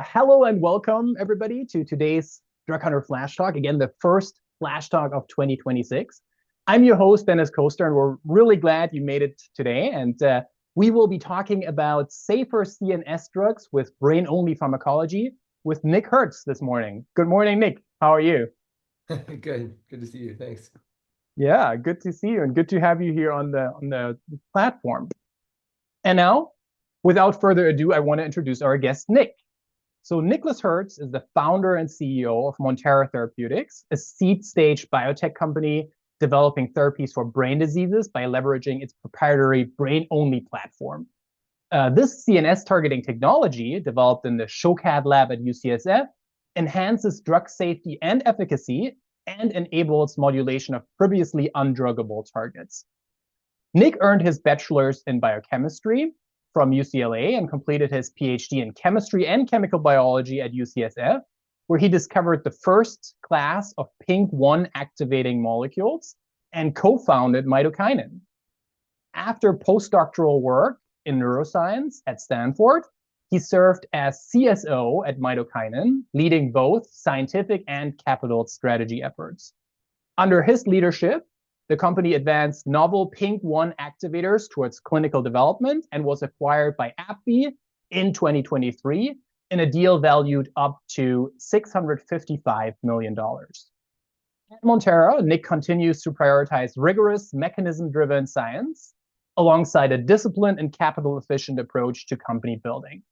Hello and welcome, everybody, to today's Drug Hunter Flash Talk. Again, the first Flash Talk of 2026. I'm your host, Dennis Koster, and we're really glad you made it today. And we will be talking about safer CNS drugs with brain-only pharmacology with Nick Hertz this morning. Good morning, Nick. How are you? Good. Good to see you. Thanks. Yeah, good to see you and good to have you here on the platform. And now, without further ado, I want to introduce our guest, Nick. So Nicholas Hertz is the founder and CEO of Montara Therapeutics, a seed-stage biotech company developing therapies for brain diseases by leveraging its proprietary brain-only platform. This CNS targeting technology, developed in the SHOCAD lab at UCSF, enhances drug safety and efficacy and enables modulation of previously undruggable targets. Nick earned his bachelor's in biochemistry from UCLA and completed his PhD in chemistry and chemical biology at UCSF, where he discovered the first class of PINK1 activating molecules and co-founded mitoKinin. After postdoctoral work in neuroscience at Stanford, he served as CSO at mitoKinin, leading both scientific and capital strategy efforts. Under his leadership, the company advanced novel PINK1 activators towards clinical development and was acquired by AbbVie in 2023 in a deal valued up to $655 million. At Montara, Nick continues to prioritize rigorous mechanism-driven science alongside a disciplined and capital-efficient approach to company building.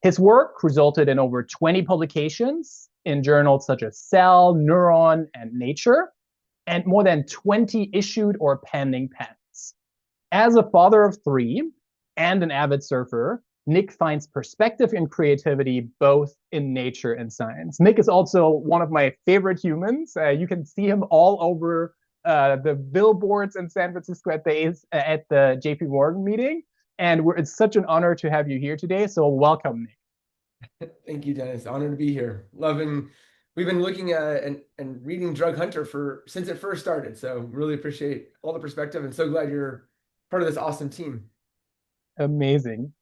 His work resulted in over 20 publications in journals such as Cell, Neuron, and Nature, and more than 20 issued or pending patents. As a father of three and an avid surfer, Nick finds perspective and creativity both in nature and science. Nick is also one of my favorite humans. You can see him all over the billboards in San Francisco at the JP Morgan meeting. And it's such an honor to have you here today. So welcome, Nick. Thank you, Dennis. Honored to be here. Loving. We've been looking at and reading Drug Hunter since it first started. So really appreciate all the perspective and so glad you're part of this awesome team. Amazing.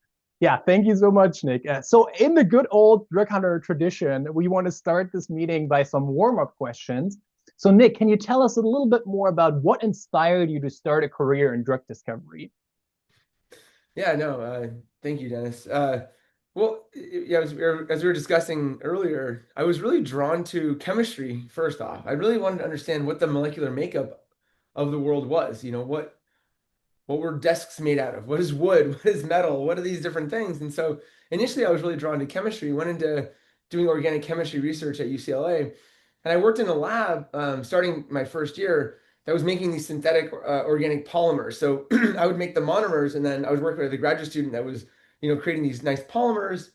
Yeah, thank you so much, Nick. So in the good old Drug Hunter tradition, we want to start this meeting by some warm-up questions. So Nick, can you tell us a little bit more about what inspired you to start a career in drug discovery? Yeah, no, thank you, Dennis. Well, yeah, as we were discussing earlier, I was really drawn to chemistry first off. I really wanted to understand what the molecular makeup of the world was. What were desks made out of? What is wood? What is metal? What are these different things? And so initially I was really drawn to chemistry, went into doing organic chemistry research at UCLA. And I worked in a lab starting my first year that was making these synthetic organic polymers. So I would make the monomers, and then I was working with a graduate student that was, creating these nice polymers,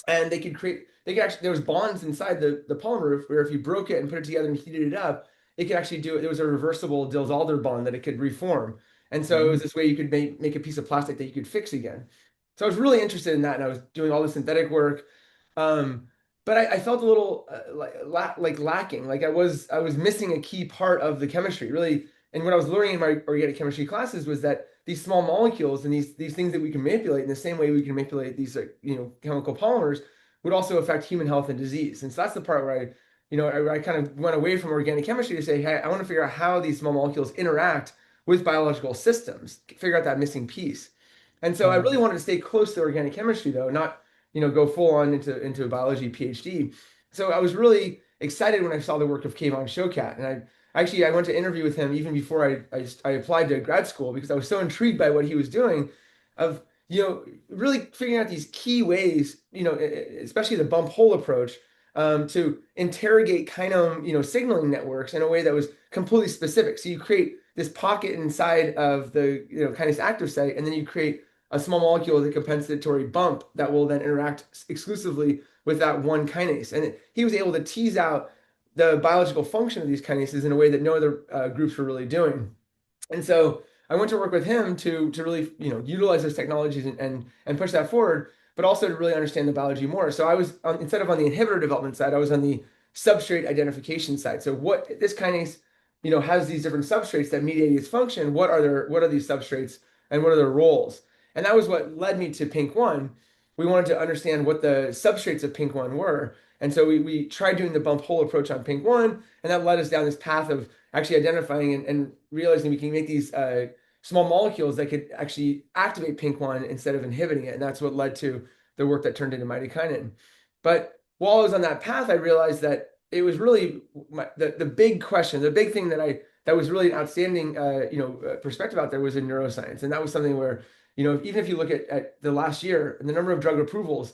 and they could actually, there was bonds inside the polymer where if you broke it and put it together and heated it up, it could actually do it. It was a reversible Diels-Alder bond that it could reform. And so it was this way you could make a piece of plastic that you could fix again. So I was really interested in that, and I was doing all the synthetic work. But I felt a little like lacking, like I was missing a key part of the chemistry, really. And what I was learning in my organic chemistry classes was that these small molecules and these things that we can manipulate in the same way we can manipulate these chemical polymers would also affect human health and disease. And so that's the part where I kind of went away from organic chemistry to say, hey, I want to figure out how these small molecules interact with biological systems, figure out that missing piece. And so I really wanted to stay close to organic chemistry, though, not go full on into a biology PhD. So I was really excited when I saw the work of Kayvon Shokat, and I went to interview with him even before I applied to grad school because I was so intrigued by what he was doing, of really figuring out these key ways, especially the bump hole approach, to interrogate kinome signaling networks in a way that was completely specific. So you create this pocket inside of the kinase active site, and then you create a small molecule with a compensatory bump that will then interact exclusively with that one kinase. And he was able to tease out the biological function of these kinases in a way that no other groups were really doing. And so I went to work with him to really utilize those technologies and push that forward, but also to really understand the biology more. So I was instead of on the inhibitor development side, I was on the substrate identification side. So what this kinase has these different substrates that mediate its function. What are these substrates and what are their roles? And that was what led me to PINK1, we wanted to understand what the substrates of pink 1 were. And so we tried doing the bump hole approach on pink 1, and that led us down this path of actually identifying and realizing we can make these small molecules that could actually activate pink 1 instead of inhibiting it. And that's what led to the work that turned into mitokinin. But while I was on that path, I realized that it was really the big question, the big thing that was really an outstanding perspective out there was in neuroscience. And that was something where, even if you look at the last year and the number of drug approvals,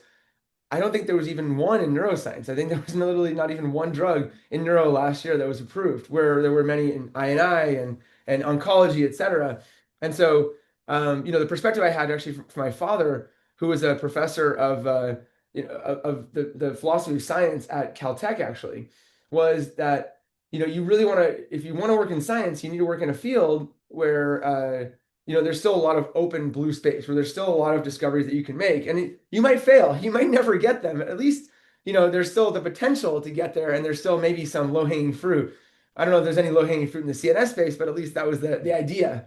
I don't think there was even one in neuroscience. I think there was literally not even one drug in neuro last year that was approved, where there were many in I&I and oncology, et cetera. And so, the perspective I had actually from my father, who was a professor of the philosophy of science at Caltech, actually, was that, you really want to, if you want to work in science, you need to work in a field where, there's still a lot of open blue space, where there's still a lot of discoveries that you can make. And you might fail, you might never get them. At least, there's still the potential to get there, and there's still maybe some low-hanging fruit. I don't know if there's any low-hanging fruit in the CNS space, but at least that was the idea.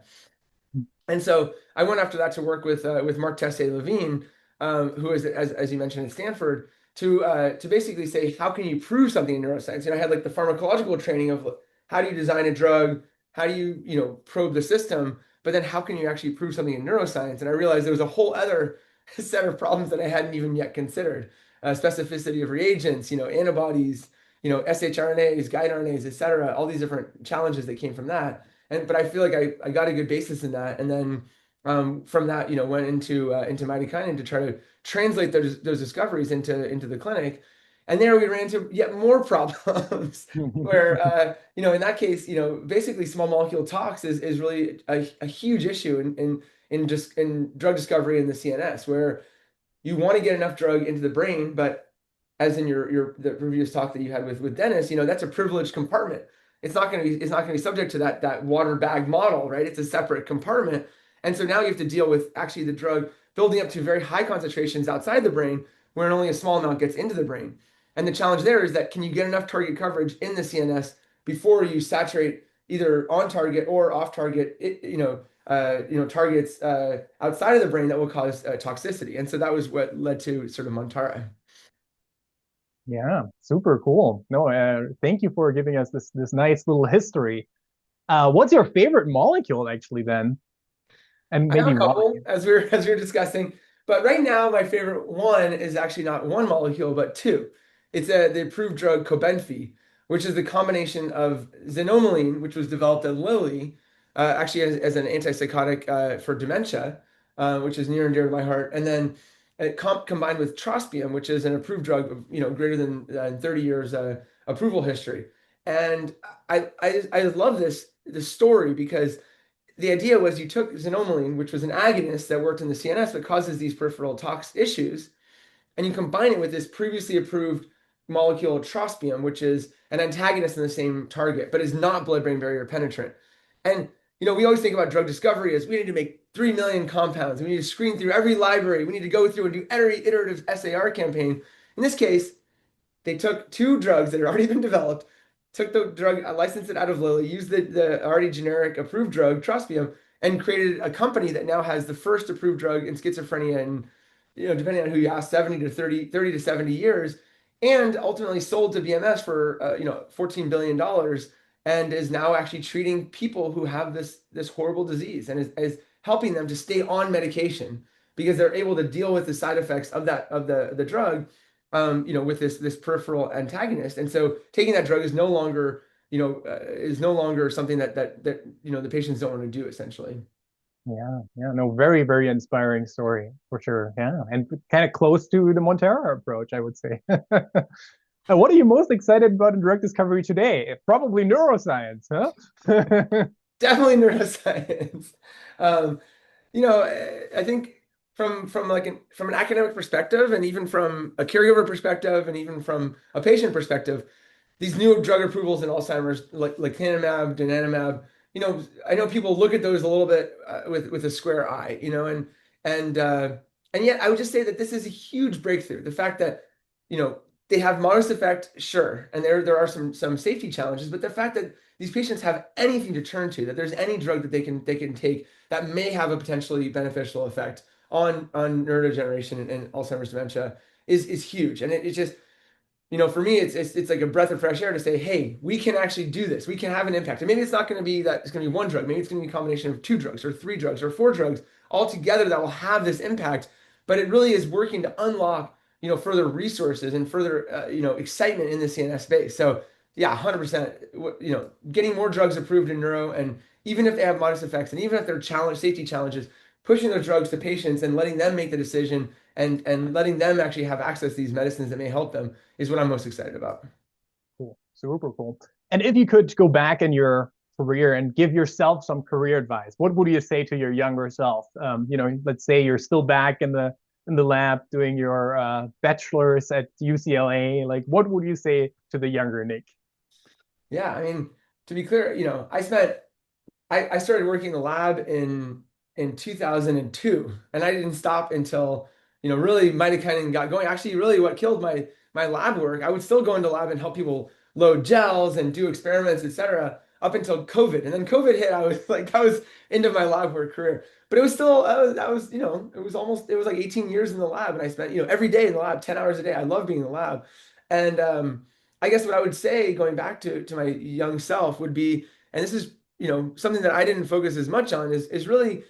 And so I went after that to work with Mark Tessier-Levine, who is, as you mentioned, at Stanford, to basically say, how can you prove something in neuroscience? I had like the pharmacological training of how do you design a drug, how do you probe the system, but then how can you actually prove something in neuroscience? And I realized there was a whole other set of problems that I hadn't even yet considered. Specificity of reagents, antibodies, shRNAs, guide RNAs, et cetera, all these different challenges that came from that. But I feel like I got a good basis in that. And then from that, went into mitokinin to try to translate those discoveries into the clinic. And there we ran into yet more problems where, in that case, basically small molecule tox is really a huge issue in drug discovery in the CNS, where you want to get enough drug into the brain, but as in the previous talk that you had with Dennis, that's a privileged compartment. It's not going to be subject to that water bag model, right? It's a separate compartment. And so now you have to deal with actually the drug building up to very high concentrations outside the brain, where only a small amount gets into the brain. And the challenge there is that can you get enough target coverage in the CNS before you saturate either on target or off target, targets outside of the brain that will cause toxicity. And so that was what led to sort of Montara. Yeah, super cool. No, thank you for giving us this nice little history. What's your favorite molecule actually then? And I have maybe a why? couple as we are discussing, but right now my favorite one is actually not one molecule but two. It's the approved drug Cobenfy, which is the combination of xanomeline, which was developed at Lilly, actually as an antipsychotic for dementia, which is near and dear to my heart, and then combined with trospium, which is an approved drug of greater than 30 years approval history. And I love this story because the idea was you took xanomeline, which was an agonist that worked in the CNS but causes these peripheral tox issues, and you combine it with this previously approved molecule trospium, which is an antagonist in the same target, but is not blood-brain barrier penetrant. And we always think about drug discovery as we need to make 3 million compounds. We need to screen through every library. We need to go through and do every iterative SAR campaign. In this case, they took two drugs that had already been developed, took the drug, licensed it out of Lilly, used the already generic approved drug, trospium, and created a company that now has the first approved drug in schizophrenia in, depending on who you ask, 30 to 70 years, and ultimately sold to BMS for, $14 billion, and is now actually treating people who have this horrible disease and is helping them to stay on medication because they're able to deal with the side effects of the drug with this peripheral antagonist. And so taking that drug is no longer, something that the patients don't want to do essentially. Yeah, yeah, no, very, very inspiring story for sure. Yeah, and kind of close to the Montara approach, I would say. What are you most excited about in drug discovery today? Probably neuroscience, huh? Definitely neuroscience. Um, I think from an academic perspective, and even from a caregiver perspective, and even from a patient perspective, these new drug approvals in Alzheimer's, like lecanemab, donanemab, I know people look at those a little bit with a square eye, and and yet I would just say that this is a huge breakthrough. The fact that they have modest effect, sure, and there are some safety challenges, but the fact that these patients have anything to turn to, that there's any drug that they can take that may have a potentially beneficial effect on neurodegeneration and Alzheimer's dementia is huge. And it just, for me, it's like a breath of fresh air to say, hey, we can actually do this. We can have an impact. And maybe it's not going to be that it's going to be one drug. Maybe it's going to be a combination of two drugs or three drugs or four drugs all together that will have this impact. But it really is working to unlock, further resources and further, excitement in the CNS space. So yeah, 100%, getting more drugs approved in neuro, and even if they have modest effects, and even if they're safety challenges, pushing those drugs to patients and letting them make the decision and letting them actually have access to these medicines that may help them is what I'm most excited about. Cool. Super cool. And if you could go back in your career and give yourself some career advice, what would you say to your younger self? Let's say you're still back in the lab doing your bachelor's at UCLA. Like, what would you say to the younger Nick? Yeah, I mean, to be clear, I started working in the lab in 2002, and I didn't stop until, really mitochondria got going. Actually, really what killed my lab work, I would still go into lab and help people load gels and do experiments, etc., up until COVID. And then COVID hit, I was into my lab work career. But it was still, it was like 18 years in the lab, and I spent, every day in the lab, 10 hours a day. I love being in the lab. And I guess what I would say, going back to my young self, would be, and this is, something that I didn't focus as much on, is really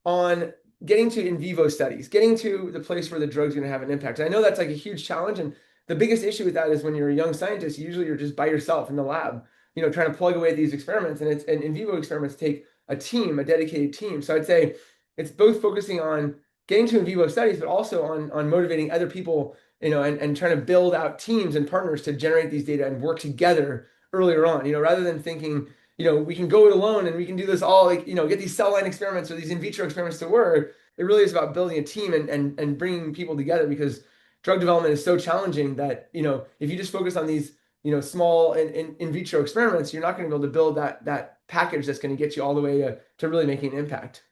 on getting to in vivo studies, getting to the place where the drug's going to have an impact. And I know that's like a huge challenge. And the biggest issue with that is when you're a young scientist, usually you're just by yourself in the lab, trying to plug away at these experiments. And in vivo experiments take a team, a dedicated team. So I'd say it's both focusing on getting to in vivo studies, but also on motivating other people, and trying to build out teams and partners to generate these data and work together earlier on, rather than thinking, we can go it alone and we can do this all, like, get these cell line experiments or these in vitro experiments to work. It really is about building a team and bringing people together, because drug development is so challenging that, if you just focus on these, small in vitro experiments, you're not going to be able to build that package that's going to get you all the way to really making an impact.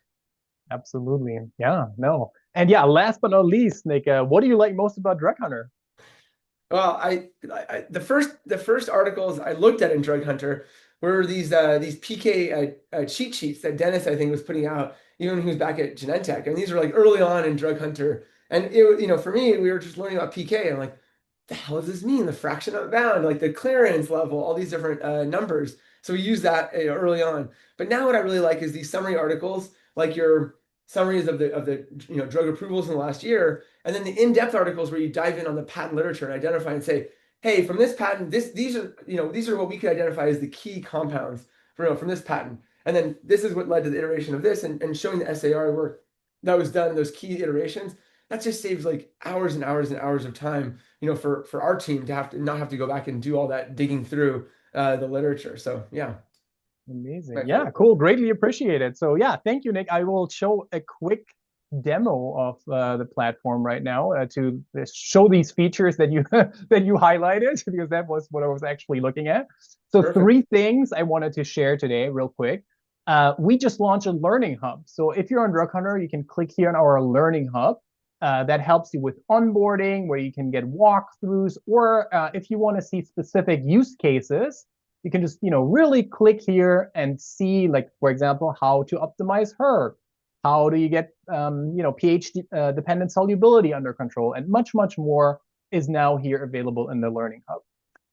Absolutely. Yeah, no. And yeah, last but not least, Nick, what do you like most about Drug Hunter? Well, the first articles I looked at in Drug Hunter were these PK cheat sheets that Dennis, I think, was putting out even when he was back at Genentech. And these were like early on in Drug Hunter. And for me, we were just learning about PK, and I'm like, the hell does this mean? The fraction of bound, like the clearance level, all these different numbers. So we use that early on. But now what I really like is these summary articles, like your summaries of the drug approvals in the last year, and then the in-depth articles where you dive in on the patent literature and identify and say, hey, from this patent, these are what we could identify as the key compounds from this patent. And then this is what led to the iteration of this, and showing the SAR work that was done in those key iterations. That just saves like hours and hours and hours of time, for our team to not have to go back and do all that digging through the literature. So yeah. Amazing. Yeah, cool. Greatly appreciated. So yeah, thank you, Nick. I will show a quick demo of the platform right now to show these features that you that you highlighted, because that was what I was actually looking at. So Perfect. three things I wanted to share today real quick. We just launched a learning hub. So if you're on Drug Hunter, you can click here on our learning hub. That helps you with onboarding, where you can get walkthroughs, or if you want to see specific use cases, you can just really click here and see, like, for example, how to optimize Hertz. How do you get pH dependent solubility under control, and much more is now here available in the Learning Hub.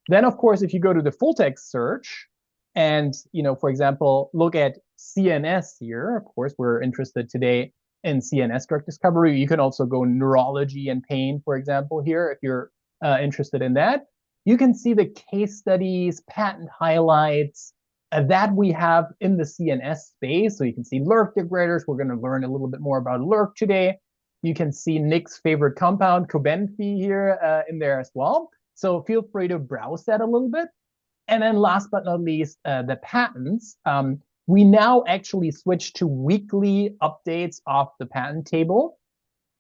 Then, of course, if you go to the full text search and for example, look at CNS here. Of course, we're interested today in CNS drug discovery. You can also go neurology and pain, for example, here if you're interested in that. You can see the case studies, patent highlights, that we have in the CNS space. So you can see LERK degraders. We're going to learn a little bit more about LERK today. You can see Nick's favorite compound, Cobenfy, here in there as well. So feel free to browse that a little bit. And then last but not least, the patents. We now actually switch to weekly updates of the patent table.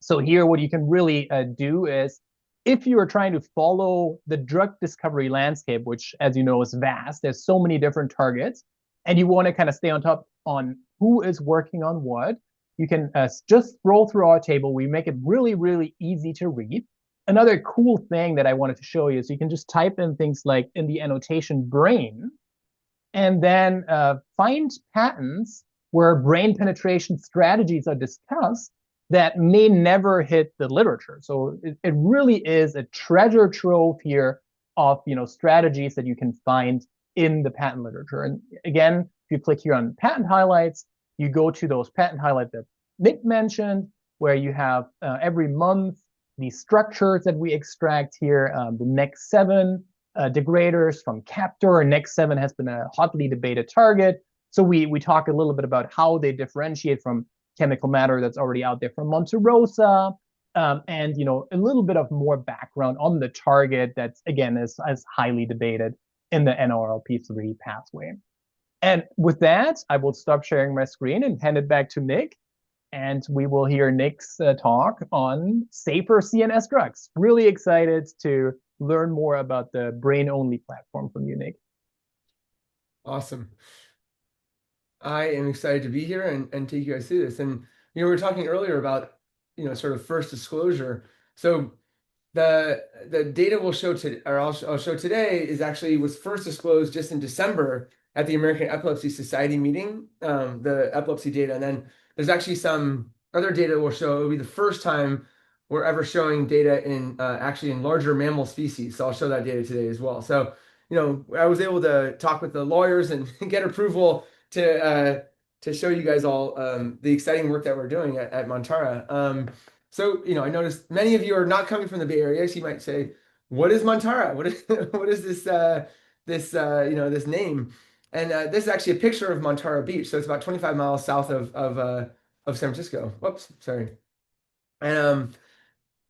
So here, what you can really do is, if you are trying to follow the drug discovery landscape, which, as you know, is vast, there's so many different targets, and you want to kind of stay on top on who is working on what, you can just scroll through our table. We make it really easy to read. Another cool thing that I wanted to show you is you can just type in things like in the annotation brain, and then find patents where brain penetration strategies are discussed that may never hit the literature. So it really is a treasure trove here of strategies that you can find in the patent literature. And again, if you click here on patent highlights, you go to those patent highlights that Nick mentioned, where you have every month the structures that we extract here, the NEX7 degraders from Captor. NEX7 has been a hotly debated target. So we talk a little bit about how they differentiate from chemical matter that's already out there from Monte and a little bit of more background on the target that's again is highly debated in the NLRP3 pathway. And with that, I will stop sharing my screen and hand it back to Nick, and we will hear Nick's talk on safer CNS drugs. Really excited to learn more about the BrainOnly platform from you, Nick. Awesome. I am excited to be here and take you guys through this. And we were talking earlier about sort of first disclosure. So the data we'll show today, or I'll show today, was first disclosed just in December at the American Epilepsy Society meeting, the epilepsy data. And then there's actually some other data we'll show. It'll be the first time we're ever showing data in actually in larger mammal species. So I'll show that data today as well. So I was able to talk with the lawyers and get approval to show you guys all the exciting work that we're doing at Montara. So I noticed many of you are not coming from the Bay Area, so you might say, "What is Montara? What is this name?" And this is actually a picture of Montara Beach. So it's about 25 miles south of San Francisco. Whoops, sorry. And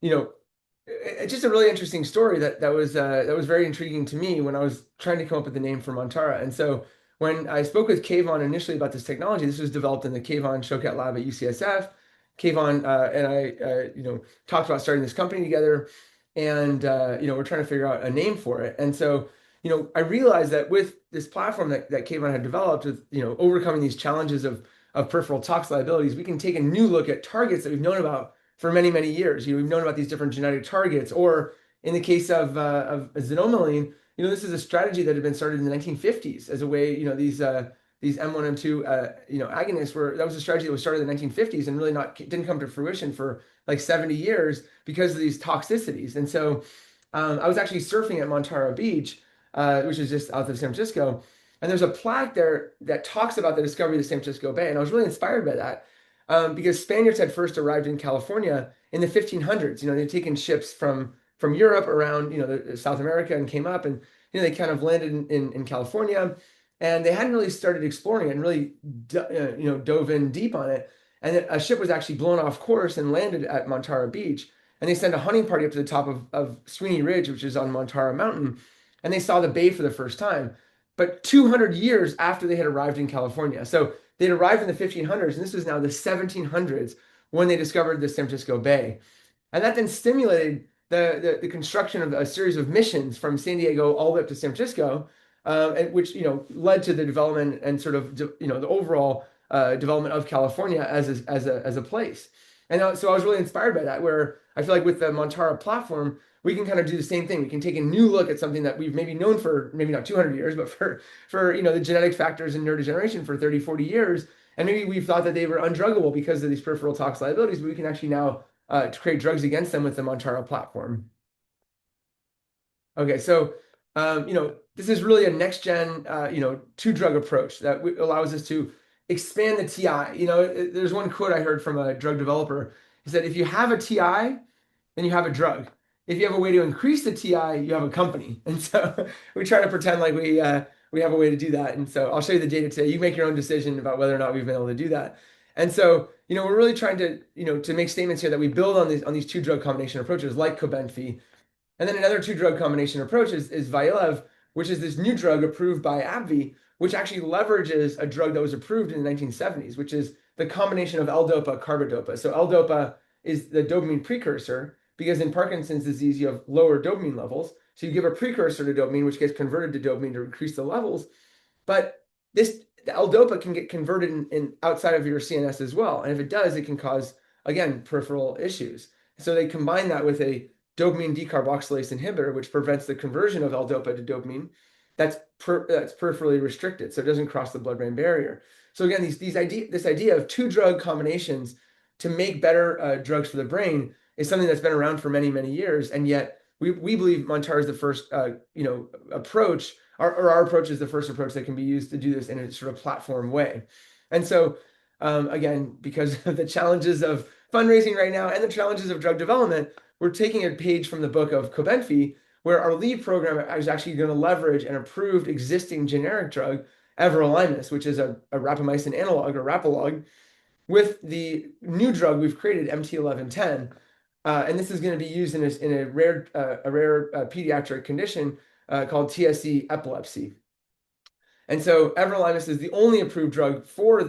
it's just a really interesting story that was very intriguing to me when I was trying to come up with the name for Montara. And so when I spoke with Kayvon initially about this technology, this was developed in the Kayvon Choquette lab at UCSF. Kayvon and I, talked about starting this company together, and we're trying to figure out a name for it. And so, I realized that with this platform that Kayvon had developed, with overcoming these challenges of peripheral tox liabilities, we can take a new look at targets that we've known about for many, many years. We've known about these different genetic targets, or in the case of xanomeline, this is a strategy that had been started in the 1950s as a way, these M1, M2, agonists that was a strategy that was started in the 1950s and really didn't come to fruition for like 70 years because of these toxicities. And so I was actually surfing at Montara Beach, which is just outside of San Francisco, and there's a plaque there that talks about the discovery of the San Francisco Bay. And I was really inspired by that because Spaniards had first arrived in California in the 1500s. They'd taken ships from Europe around, South America, and came up, and they kind of landed in California, and they hadn't really started exploring it and really dove in deep on it. And a ship was actually blown off course and landed at Montara Beach, and they sent a hunting party up to the top of Sweeney Ridge, which is on Montara Mountain, and they saw the bay for the first time, but 200 years after they had arrived in California. So they'd arrived in the 1500s, and this was now the 1700s when they discovered the San Francisco Bay. And that then stimulated the construction of a series of missions from San Diego all the way up to San Francisco, and which led to the development and sort of the overall development of California as a place. And so I was really inspired by that, where I feel like with the Montara platform, we can kind of do the same thing. We can take a new look at something that we've maybe known for maybe not 200 years, but for the genetic factors in neurodegeneration for 30, 40 years. And maybe we've thought that they were undruggable because of these peripheral tox liabilities, but we can actually now create drugs against them with the Montara platform. Okay, so this is really a next gen two drug approach that allows us to expand the TI. There's one quote I heard from a drug developer. He said, "If you have a TI, then you have a drug. If you have a way to increase the TI, you have a company." And so we try to pretend like we have a way to do that. And so I'll show you the data today. You make your own decision about whether or not we've been able to do that. And so we're really trying to to make statements here that we build on these two drug combination approaches like Cobenfy. And then another two drug combination approach is Vyalev, which is this new drug approved by AbbVie, which actually leverages a drug that was approved in the 1970s, which is the combination of L-DOPA, carbidopa. So L-DOPA is the dopamine precursor, because in Parkinson's disease, you have lower dopamine levels. So you give a precursor to dopamine, which gets converted to dopamine to increase the levels. But the L-DOPA can get converted in outside of your CNS as well. And if it does, it can cause, again, peripheral issues. So they combine that with a dopamine decarboxylase inhibitor, which prevents the conversion of L-DOPA to dopamine. That's peripherally restricted, so it doesn't cross the blood-brain barrier. So again, this idea of two drug combinations to make better drugs for the brain is something that's been around for many, many years. And yet we believe Montara is the first, approach, or our approach is the first approach that can be used to do this in a sort of platform way. And so, again, because of the challenges of fundraising right now and the challenges of drug development, we're taking a page from the book of Cobenfy, where our lead program is actually going to leverage an approved existing generic drug, everolimus, which is a rapamycin analog or rapalog, with the new drug we've created, MT1110. And this is going to be used in a rare pediatric condition called TSC epilepsy. And so everolimus is the only approved drug for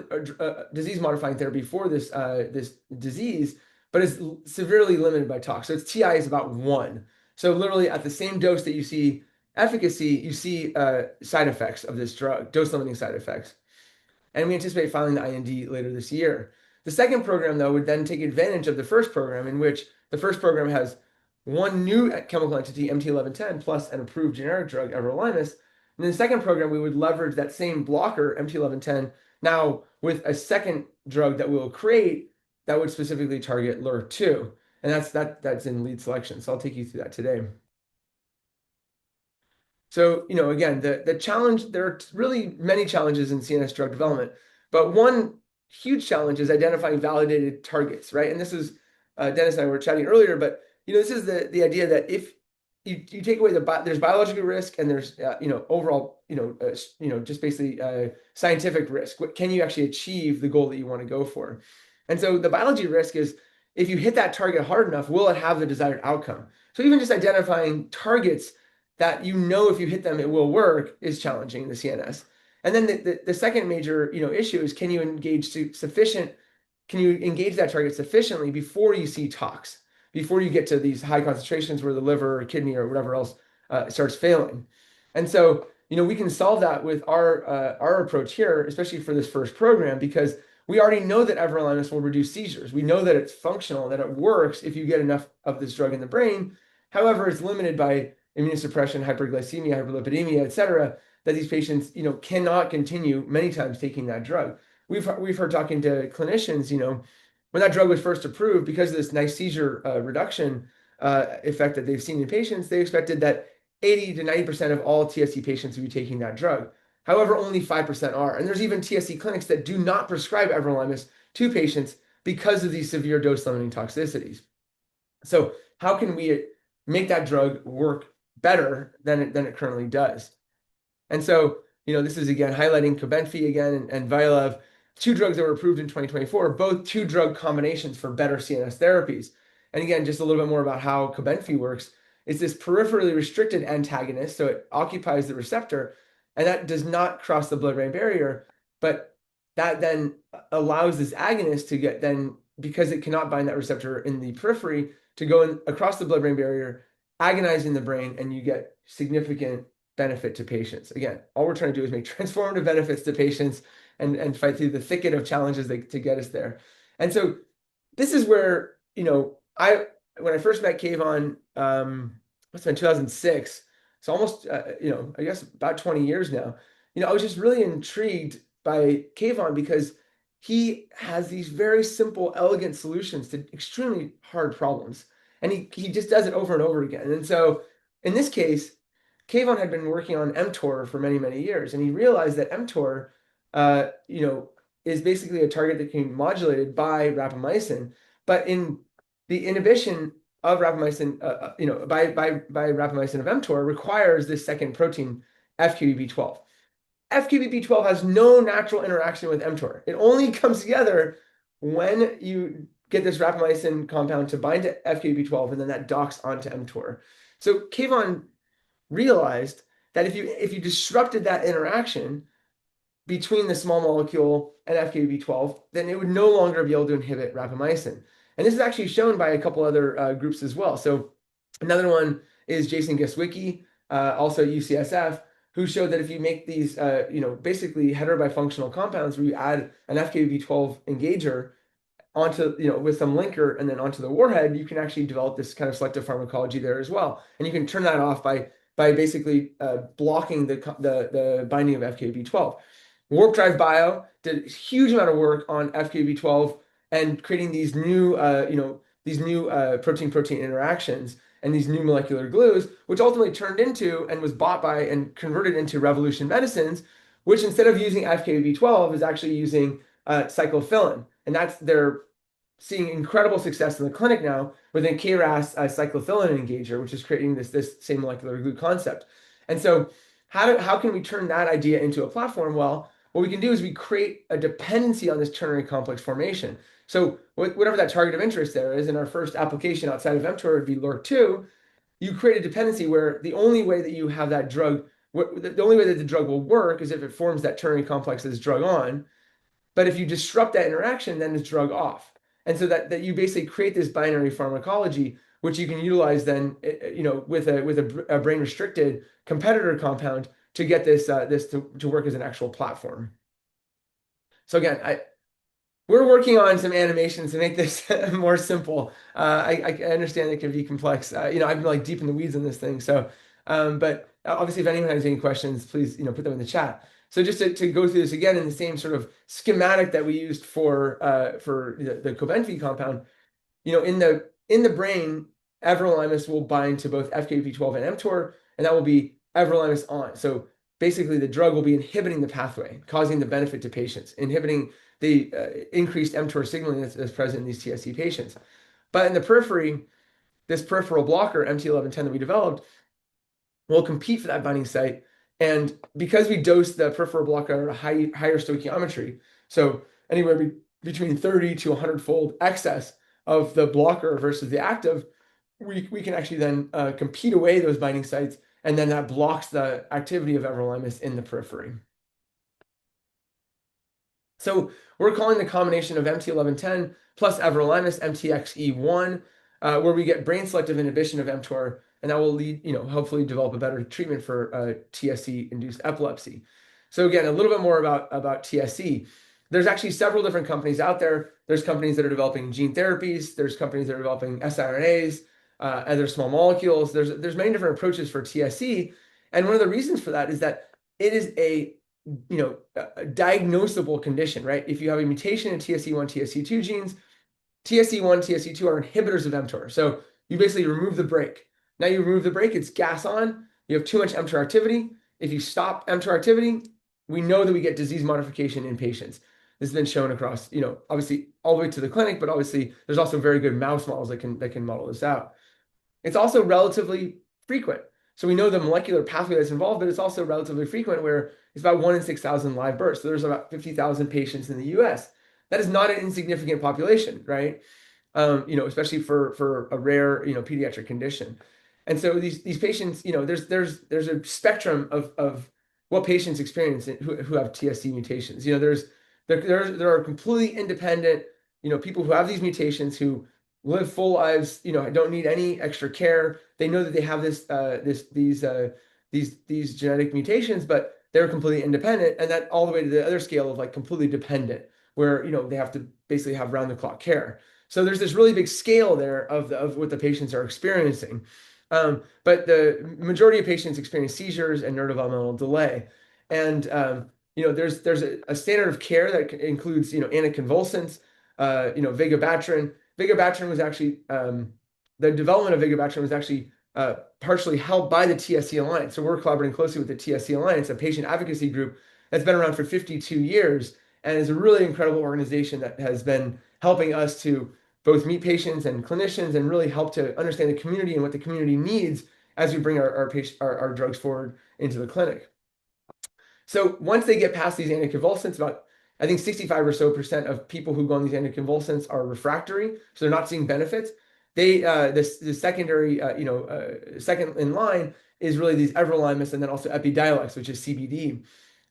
disease-modifying therapy for this disease, but it's severely limited by tox. So its TI is about 1. So literally at the same dose that you see efficacy, you see side effects of this drug, dose-limiting side effects. And we anticipate filing the IND later this year. The second program, though, would then take advantage of the first program, in which the first program has one new chemical entity, MT1110, plus an approved generic drug, everolimus. And in the second program, we would leverage that same blocker, MT1110, now with a second drug that we will create that would specifically target LRRK2. And that's in lead selection. So I'll take you through that today. So, again, the challenge, there are really many challenges in CNS drug development, but one huge challenge is identifying validated targets, right? And this is, Dennis and I were chatting earlier, but, this is the idea that if you take away there's biological risk and there's, overall, just basically scientific risk. What can you actually achieve the goal that you want to go for? And so the biology risk is, if you hit that target hard enough, will it have the desired outcome? So even just identifying targets that if you hit them, it will work is challenging in the CNS. And then the second major issue is, can you engage that target sufficiently before you see tox, before you get to these high concentrations where the liver or kidney or whatever else starts failing. And so we can solve that with our approach here, especially for this first program, because we already know that everolimus will reduce seizures. We know that it's functional, that it works if you get enough of this drug in the brain. However, it's limited by immunosuppression, hyperglycemia, hyperlipidemia, et cetera, that these patients, cannot continue many times taking that drug. We've heard talking to clinicians, when that drug was first approved, because of this nice seizure reduction effect that they've seen in patients, they expected that 80 to 90% of all TSC patients would be taking that drug. However, only 5% are. And there's even TSC clinics that do not prescribe everolimus to patients because of these severe dose-limiting toxicities. So how can we make that drug work better than it currently does? And so, this is again highlighting Cobenfy again and Vyalev, 2 drugs that were approved in 2024, both 2 drug combinations for better CNS therapies. And again, just a little bit more about how Cobenfy works. It's this peripherally restricted antagonist, so it occupies the receptor, and that does not cross the blood-brain barrier, but that then allows this agonist to get then, because it cannot bind that receptor in the periphery, to go across the blood-brain barrier, agonize in the brain, and you get significant benefit to patients. Again, all we're trying to do is make transformative benefits to patients and fight through the thicket of challenges to get us there. And so this is where, when I first met Kayvon, what's been 2006, so almost, I guess about 20 years now, I was just really intrigued by Kayvon because he has these very simple, elegant solutions to extremely hard problems. And he just does it over and over again. And so in this case, Kayvon had been working on mTOR for many, many years. And he realized that mTOR, is basically a target that can be modulated by rapamycin. But in the inhibition of rapamycin, by rapamycin of mTOR requires this second protein, FKBP12. FKBP12 has no natural interaction with mTOR. It only comes together when you get this rapamycin compound to bind to FKBP12, and then that docks onto mTOR. So Kayvon realized that if you disrupted that interaction between the small molecule and FKBP12, then it would no longer be able to inhibit rapamycin. And this is actually shown by a couple other groups as well. So another one is Jason Geswicki, also at UCSF, who showed that if you make these, basically heterobifunctional compounds where you add an FKBP12 engager onto, with some linker and then onto the warhead, you can actually develop this kind of selective pharmacology there as well. And you can turn that off by basically blocking the binding of FKBP12. Warp Drive Bio did a huge amount of work on FKBP12 and creating these new, protein-protein interactions and these new molecular glues, which ultimately turned into and was bought by and converted into Revolution Medicines, which instead of using FKB12 is actually using cyclophilin. And they're seeing incredible success in the clinic now with a KRAS cyclophilin engager, which is creating this same molecular glue concept. And so how can we turn that idea into a platform? Well, what we can do is we create a dependency on this ternary complex formation. So whatever that target of interest there is, in our first application outside of mTOR would be LRRK2, you create a dependency where the only way that you have that drug, the only way that the drug will work is if it forms that ternary complex that is drug on. But if you disrupt that interaction, then it's drug off. And so that you basically create this binary pharmacology, which you can utilize then, with a brain restricted competitor compound to get this to work as an actual platform. So again, we're working on some animations to make this more simple. I understand it can be complex. I've been like deep in the weeds on this thing. So, but obviously, if anyone has any questions, please put them in the chat. So just to go through this again in the same sort of schematic that we used for the Cobenfy compound, in the brain, everolimus will bind to both FKB12 and mTOR, and that will be everolimus on. So basically, the drug will be inhibiting the pathway, causing the benefit to patients, inhibiting the increased mTOR signaling that's present in these TSC patients. But in the periphery, this peripheral blocker, MT1110 that we developed, will compete for that binding site. And because we dose the peripheral blocker at a higher stoichiometry, so anywhere between 30 to 100-fold excess of the blocker versus the active, we can actually then compete away those binding sites, and then that blocks the activity of everolimus in the periphery. So we're calling the combination of MT1110 plus everolimus MTXE1, where we get brain selective inhibition of mTOR, and that will lead, hopefully develop a better treatment for TSC-induced epilepsy. So again, a little bit more about TSC. There's actually several different companies out there. There's companies that are developing gene therapies. There's companies that are developing siRNAs, other small molecules. There's many different approaches for TSC, and one of the reasons for that is that it is a diagnosable condition, right? If you have a mutation in TSC1, TSC2 genes, TSC1, TSC2 are inhibitors of mTOR. So you basically remove the brake. Now you remove the brake, it's gas on. You have too much mTOR activity. If you stop mTOR activity, we know that we get disease modification in patients. This has been shown across, obviously all the way to the clinic, but obviously there's also very good mouse models that can model this out. It's also relatively frequent. So we know the molecular pathway that's involved, but it's also relatively frequent, where it's about 1 in 6,000 live births. So there's about 50,000 patients in the US. That is not an insignificant population, right? Especially for a rare, pediatric condition. And so these patients, there's a spectrum of what patients experience who have TSC mutations. There are completely independent, people who have these mutations who live full lives, don't need any extra care. They know that they have these genetic mutations, but they're completely independent, and that all the way to the other scale of like completely dependent, where they have to basically have round-the-clock care. So there's this really big scale there of what the patients are experiencing. But the majority of patients experience seizures and neurodevelopmental delay. And there's a standard of care that includes anticonvulsants, vigabatrin. Vigabatrin was actually the development of vigabatrin was actually partially helped by the TSC Alliance. So we're collaborating closely with the TSC Alliance, a patient advocacy group that's been around for 52 years and is a really incredible organization that has been helping us to both meet patients and clinicians and really help to understand the community and what the community needs as we bring our drugs forward into the clinic. So once they get past these anticonvulsants, about I think 65% or so of people who go on these anticonvulsants are refractory, so they're not seeing benefits. The secondary, second in line is really these everolimus and then also Epidiolex, which is CBD.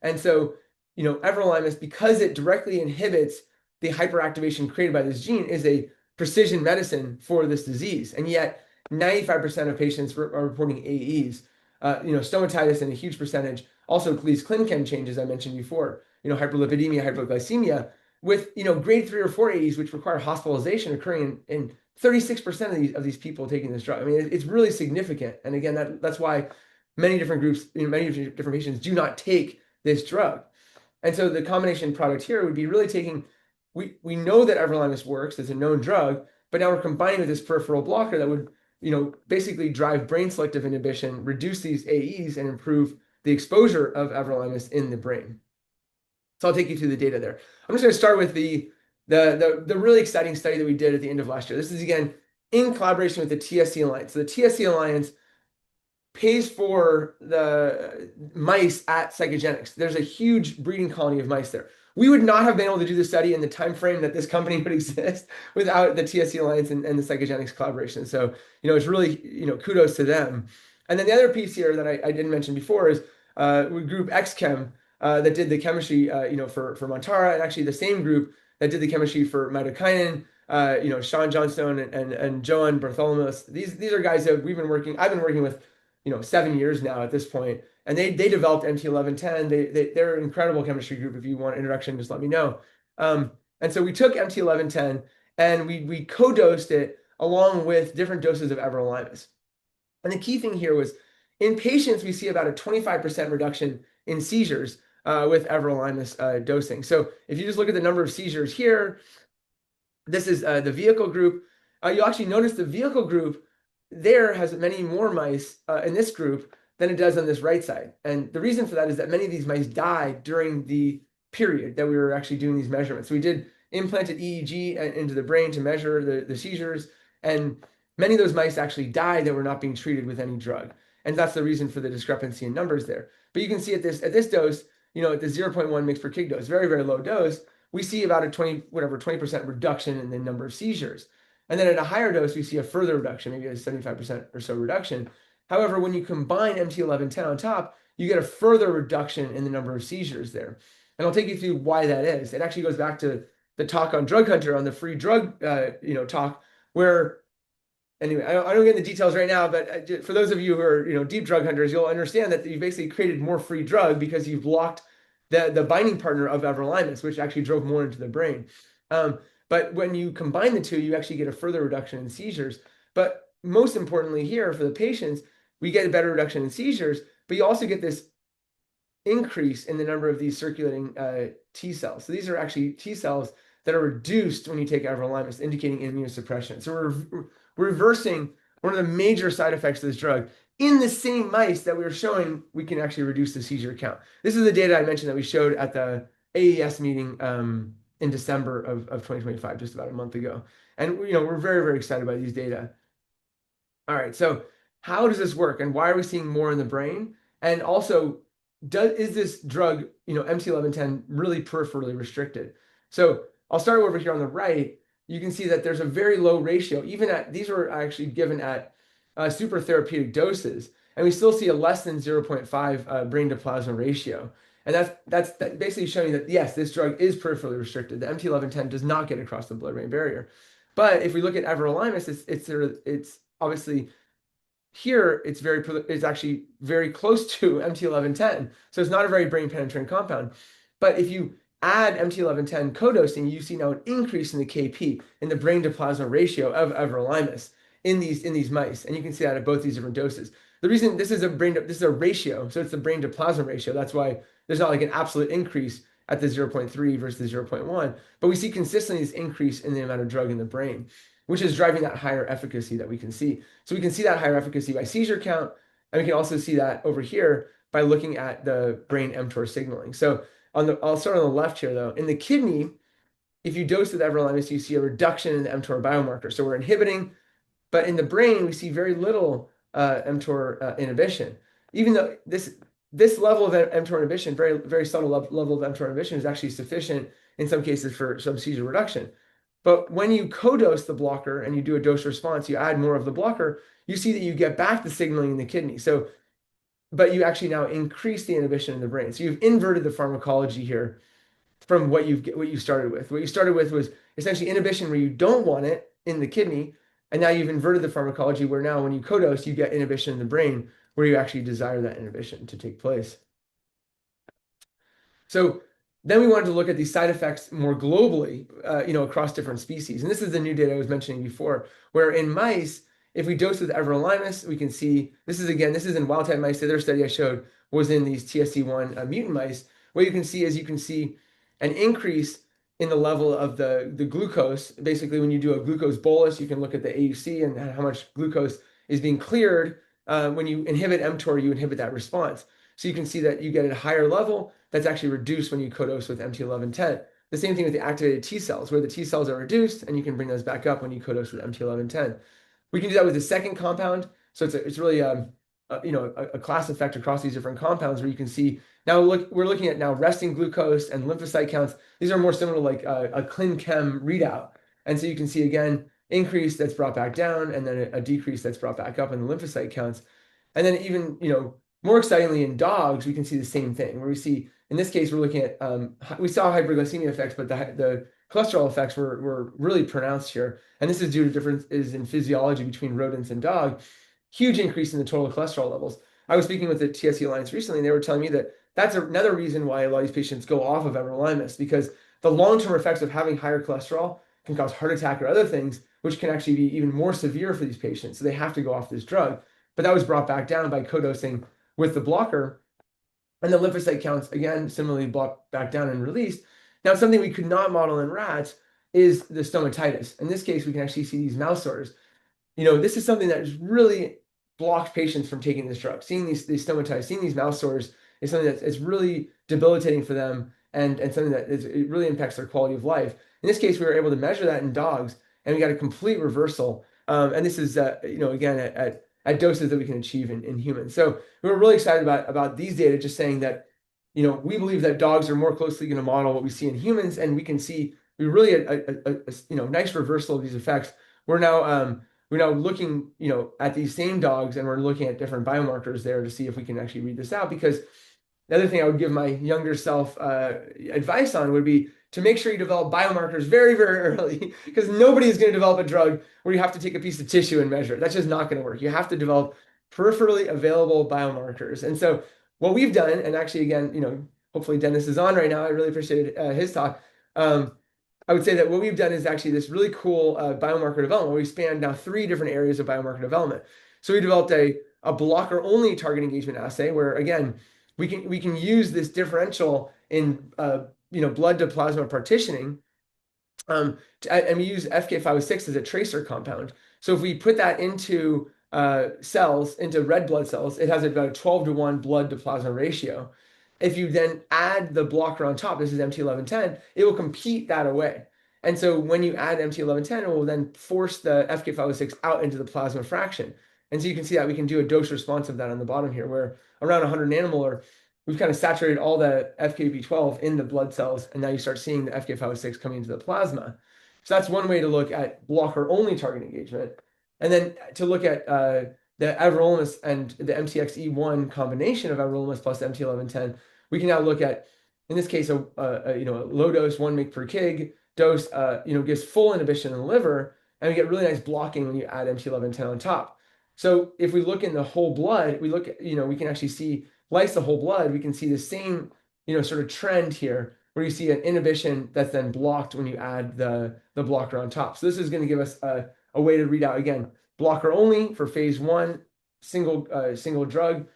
And so, everolimus, because it directly inhibits the hyperactivation created by this gene, is a precision medicine for this disease. And yet 95% of patients are reporting AEs, stomatitis in a huge percentage, also these clin-chem changes I mentioned before, hyperlipidemia, hyperglycemia, with grade 3 or 4 AEs, which require hospitalization, occurring in 36% of these people taking this drug. I mean, it's really significant. And again, that's why many different groups, many different patients do not take this drug. And so the combination product here would be really taking we know that everolimus works. It's a known drug, but now we're combining with this peripheral blocker that would, basically drive brain selective inhibition, reduce these AEs, and improve the exposure of everolimus in the brain. So I'll take you through the data there. I'm just going to start with the really exciting study that we did at the end of last year. This is, again, in collaboration with the TSC Alliance. So the TSC Alliance pays for the mice at Psychogenics. There's a huge breeding colony of mice there. We would not have been able to do the study in the time frame that this company would exist without the TSC Alliance and the Psychogenics collaboration. So, it's really, kudos to them. And then the other piece here that I didn't mention before is group XChem that did the chemistry, for Montara, and actually the same group that did the chemistry for mitochinin, Sean Johnstone and Joan Bartholomew. These are guys that I've been working with 7 years now at this point, and they developed MT1110. They're an incredible chemistry group. If you want an introduction, just let me know. And so we took MT1110 and we co-dosed it along with different doses of everolimus. And the key thing here was in patients, we see about a 25% reduction in seizures with everolimus dosing. So if you just look at the number of seizures here, this is the vehicle group. You'll actually notice the vehicle group there has many more mice in this group than it does on this right side. And the reason for that is that many of these mice died during the period that we were actually doing these measurements. So we did implanted EEG into the brain to measure the seizures, and many of those mice actually died that were not being treated with any drug. And that's the reason for the discrepancy in numbers there. But you can see at this dose, at the 0.1 mg per kg dose, very, very low dose, we see about a 20% reduction in the number of seizures. And then at a higher dose, we see a further reduction, maybe a 75% or so reduction. However, when you combine MT1110 on top, you get a further reduction in the number of seizures there. And I'll take you through why that is. It actually goes back to the talk on Drug Hunter, on the free drug talk, where, anyway, I don't get into the details right now, but for those of you who are deep drug hunters, you'll understand that you basically created more free drug because you've blocked the binding partner of everolimus, which actually drove more into the brain. But when you combine the two, you actually get a further reduction in seizures. But most importantly here for the patients, we get a better reduction in seizures, but you also get this increase in the number of these circulating T cells. So these are actually T cells that are reduced when you take everolimus, indicating immunosuppression. So we're reversing one of the major side effects of this drug in the same mice that we were showing we can actually reduce the seizure count. This is the data I mentioned that we showed at the AES meeting in December of 2025, just about a month ago. And we're very, very excited by these data. All right, so how does this work, and why are we seeing more in the brain? And also, is this drug, MT1110, really peripherally restricted? So I'll start over here on the right. You can see that there's a very low ratio. These were actually given at super therapeutic doses, and we still see a less than 0.5 brain to plasma ratio. And that's basically showing that, yes, this drug is peripherally restricted. The MT1110 does not get across the blood-brain barrier. But if we look at everolimus, it's obviously here, it's actually very close to MT1110. So it's not a very brain-penetrating compound. But if you add MT1110 co-dosing, you see now an increase in the KP, in the brain to plasma ratio of everolimus in these mice. And you can see that at both these different doses. The reason this is a ratio, so it's the brain to plasma ratio. That's why there's not like an absolute increase at the 0.3 versus the 0.1, but we see consistently this increase in the amount of drug in the brain, which is driving that higher efficacy that we can see. So we can see that higher efficacy by seizure count, and we can also see that over here by looking at the brain mTOR signaling. So I'll start on the left here though. In the kidney, if you dose with everolimus, you see a reduction in the mTOR biomarker. So we're inhibiting, but in the brain, we see very little mTOR inhibition. Even though this level of mTOR inhibition, very, very subtle level of mTOR inhibition, is actually sufficient in some cases for some seizure reduction. But when you co-dose the blocker and you do a dose response, you add more of the blocker, you see that you get back the signaling in the kidney. So, but you actually now increase the inhibition in the brain. So you've inverted the pharmacology here from what you started with. What you started with was essentially inhibition where you don't want it in the kidney, and now you've inverted the pharmacology where now when you co-dose, you get inhibition in the brain where you actually desire that inhibition to take place. So then we wanted to look at these side effects more globally, across different species. And this is the new data I was mentioning before, where in mice, if we dose with everolimus, we can see, this is in wild-type mice. The other study I showed was in these TSC1 mutant mice. What you can see is an increase in the level of the glucose. Basically, when you do a glucose bolus, you can look at the AUC and how much glucose is being cleared. When you inhibit mTOR, you inhibit that response. So you can see that you get at a higher level that's actually reduced when you co-dose with MT1110. The same thing with the activated T cells, where the T cells are reduced, and you can bring those back up when you co-dose with MT1110. We can do that with the second compound. So it's really a class effect across these different compounds where you can see now we're looking at now resting glucose and lymphocyte counts. These are more similar to like a clin chem readout. And so you can see again, increase that's brought back down and then a decrease that's brought back up in the lymphocyte counts. And then even, more excitingly in dogs, we can see the same thing where we see, in this case, we're looking at, we saw hyperglycemia effects, but the cholesterol effects were really pronounced here. And this is due to differences in physiology between rodents and dog. Huge increase in the total cholesterol levels. I was speaking with the TSC Alliance recently, and they were telling me that that's another reason why a lot of these patients go off of everolimus, because the long-term effects of having higher cholesterol can cause heart attack or other things, which can actually be even more severe for these patients. So they have to go off this drug. But that was brought back down by co-dosing with the blocker. And the lymphocyte counts, again, similarly brought back down and released. Now, something we could not model in rats is the stomatitis. In this case, we can actually see these mouse sores. This is something that has really blocked patients from taking this drug. Seeing these stomatitis, seeing these mouse sores is something that's really debilitating for them and something that it really impacts their quality of life. In this case, we were able to measure that in dogs, and we got a complete reversal. And this is, again, at doses that we can achieve in humans. So we were really excited about these data, just saying that, we believe that dogs are more closely going to model what we see in humans, and we can see we really a nice reversal of these effects. We're now looking, at these same dogs, and we're looking at different biomarkers there to see if we can actually read this out. Because the other thing I would give my younger self advice on would be to make sure you develop biomarkers very, very early, because nobody is going to develop a drug where you have to take a piece of tissue and measure it. That's just not going to work. You have to develop peripherally available biomarkers. And so what we've done, and actually, again, hopefully Dennis is on right now. I really appreciated his talk. I would say that what we've done is actually this really cool biomarker development where we span now 3 different areas of biomarker development. So we developed a blocker-only target engagement assay where, again, we can use this differential in blood to plasma partitioning, and we use FK506 as a tracer compound. So if we put that into cells, into red blood cells, it has about a 12-to-1 blood to plasma ratio. If you then add the blocker on top, this is MT1110, it will compete that away. And so when you add MT1110, it will then force the FK506 out into the plasma fraction. And so you can see that we can do a dose response of that on the bottom here, where around 100 nanomolar, we've kind of saturated all the FKB12 in the blood cells, and now you start seeing the FK506 coming into the plasma. So that's one way to look at blocker-only target engagement. And then to look at the everolimus and the MTX-E1 combination of everolimus plus MT1110, we can now look at, in this case, a low dose 1 mg per kg dose, gives full inhibition in the liver, and we get really nice blocking when you add MT1110 on top. So if we look in the whole blood, we can actually see, lyse the whole blood, we can see the same, sort of trend here where you see an inhibition that's then blocked when you add the blocker on top. So this is going to give us a way to read out, again, blocker only for phase 1, single drug.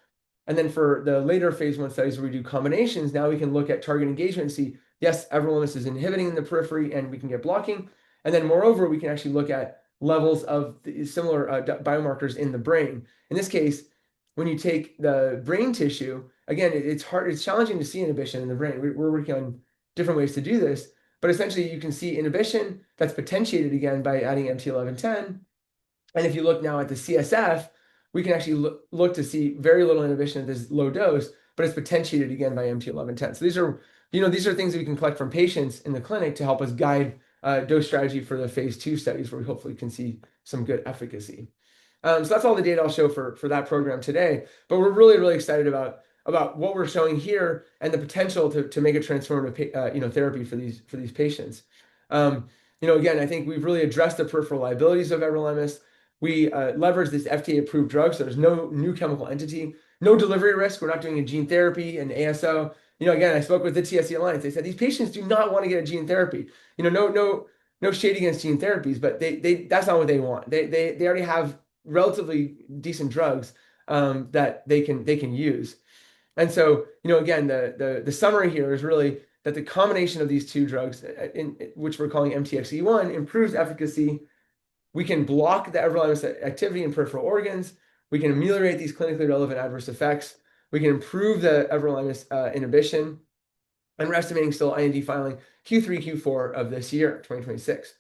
And then for the later phase 1 studies where we do combinations, now we can look at target engagement and see, yes, everolimus is inhibiting in the periphery and we can get blocking. And then moreover, we can actually look at levels of the similar biomarkers in the brain. In this case, when you take the brain tissue, again, it's challenging to see inhibition in the brain. We're working on different ways to do this, but essentially you can see inhibition that's potentiated again by adding MT1110. And if you look now at the CSF, we can actually look to see very little inhibition at this low dose, but it's potentiated again by MT1110. So these are things that we can collect from patients in the clinic to help us guide dose strategy for the phase 2 studies where we hopefully can see some good efficacy. So that's all the data I'll show for that program today. But we're really, really excited about what we're showing here and the potential to make a transformative therapy for these patients. Again, I think we've really addressed the peripheral liabilities of everolimus. We leverage this FDA-approved drug, so there's no new chemical entity, no delivery risk. We're not doing a gene therapy and ASO. Again, I spoke with the TSC Alliance. They said these patients do not want to get a gene therapy. No shade against gene therapies, but that's not what they want. They already have relatively decent drugs that they can use. And so, again, the summary here is really that the combination of these two drugs, which we're calling MTXE1, improves efficacy. We can block the everolimus activity in peripheral organs. We can ameliorate these clinically relevant adverse effects. We can improve the everolimus inhibition. And we're estimating still IND filing Q3, Q4 of this year, 2026.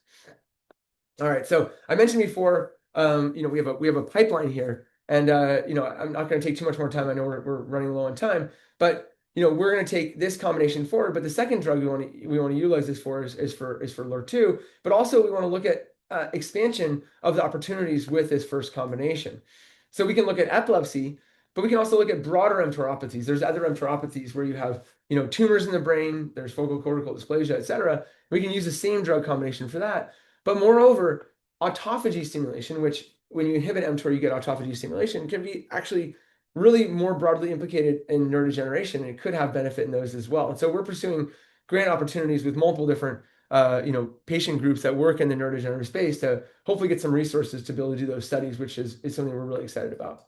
All right, so I mentioned before, we have a pipeline here, and I'm not going to take too much more time. I know we're running low on time, but we're going to take this combination forward. But the second drug we want to utilize this for is for LRRK2, but also we want to look at expansion of the opportunities with this first combination. So we can look at epilepsy, but we can also look at broader mTORopathies. There's other mTORopathies where you have tumors in the brain. There's focal cortical dysplasia, et cetera. We can use the same drug combination for that. But moreover, autophagy stimulation, which when you inhibit mTOR, you get autophagy stimulation, can be actually really more broadly implicated in neurodegeneration, and it could have benefit in those as well. And so we're pursuing grant opportunities with multiple different patient groups that work in the neurodegenerative space to hopefully get some resources to be able to do those studies, which is something we're really excited about.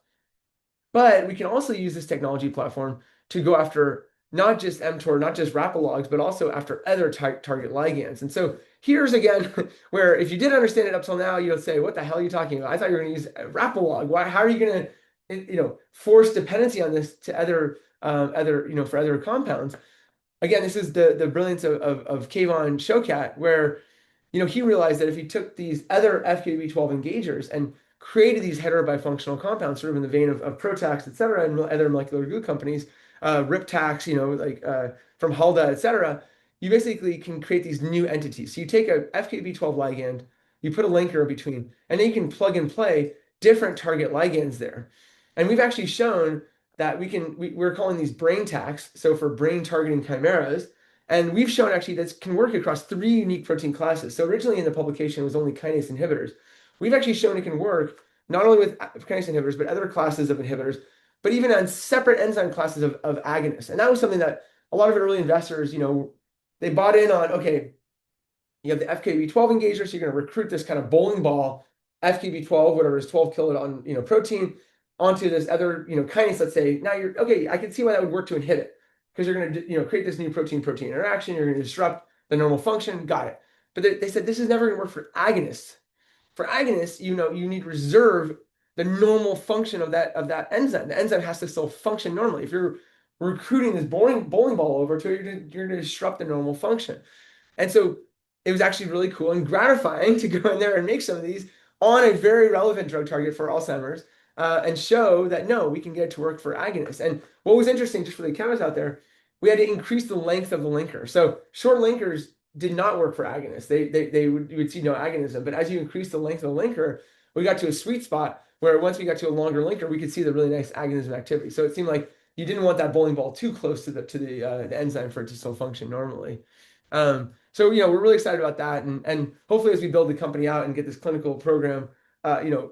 But we can also use this technology platform to go after not just mTOR, not just rapalogs, but also after other target ligands. And so here's again where if you didn't understand it up till now, you'll say, what the hell are you talking about? I thought you were going to use rapalog. How are you going to force dependency on this to other for other compounds? Again, this is the brilliance of Kayvon Shokat, where he realized that if he took these other FKB12 engagers and created these heterobifunctional compounds, sort of in the vein of Protax, et cetera, and other molecular glue companies, Riptax, from Halda, et cetera, you basically can create these new entities. So you take a FKB12 ligand, you put a linker in between, and then you can plug and play different target ligands there. And we've actually shown that we're calling these brain tacs, so for brain targeting chimeras, and we've shown actually this can work across 3 unique protein classes. So originally in the publication it was only kinase inhibitors. We've actually shown it can work not only with kinase inhibitors, but other classes of inhibitors, but even on separate enzyme classes of agonists. And that was something that a lot of early investors, they bought in on, okay, you have the FKB12 engager, so you're going to recruit this kind of bowling ball, FKB12, whatever is 12 kilodalton protein, onto this other kinase, let's say. Now you're, okay, I can see why that would work to inhibit, because you're going to create this new protein-protein interaction, you're going to disrupt the normal function, got it. But they said this is never going to work for agonists. For agonists, you need to reserve the normal function of that enzyme. The enzyme has to still function normally. If you're recruiting this bowling ball over to it, you're going to disrupt the normal function. And so it was actually really cool and gratifying to go in there and make some of these on a very relevant drug target for Alzheimer's, and show that, no, we can get it to work for agonists. And what was interesting, just for the chemists out there, we had to increase the length of the linker. So short linkers did not work for agonists. You would see no agonism. But as you increase the length of the linker, we got to a sweet spot where once we got to a longer linker, we could see the really nice agonism activity. So it seemed like you didn't want that bowling ball too close to the enzyme for it to still function normally. So we're really excited about that, and hopefully as we build the company out and get this clinical program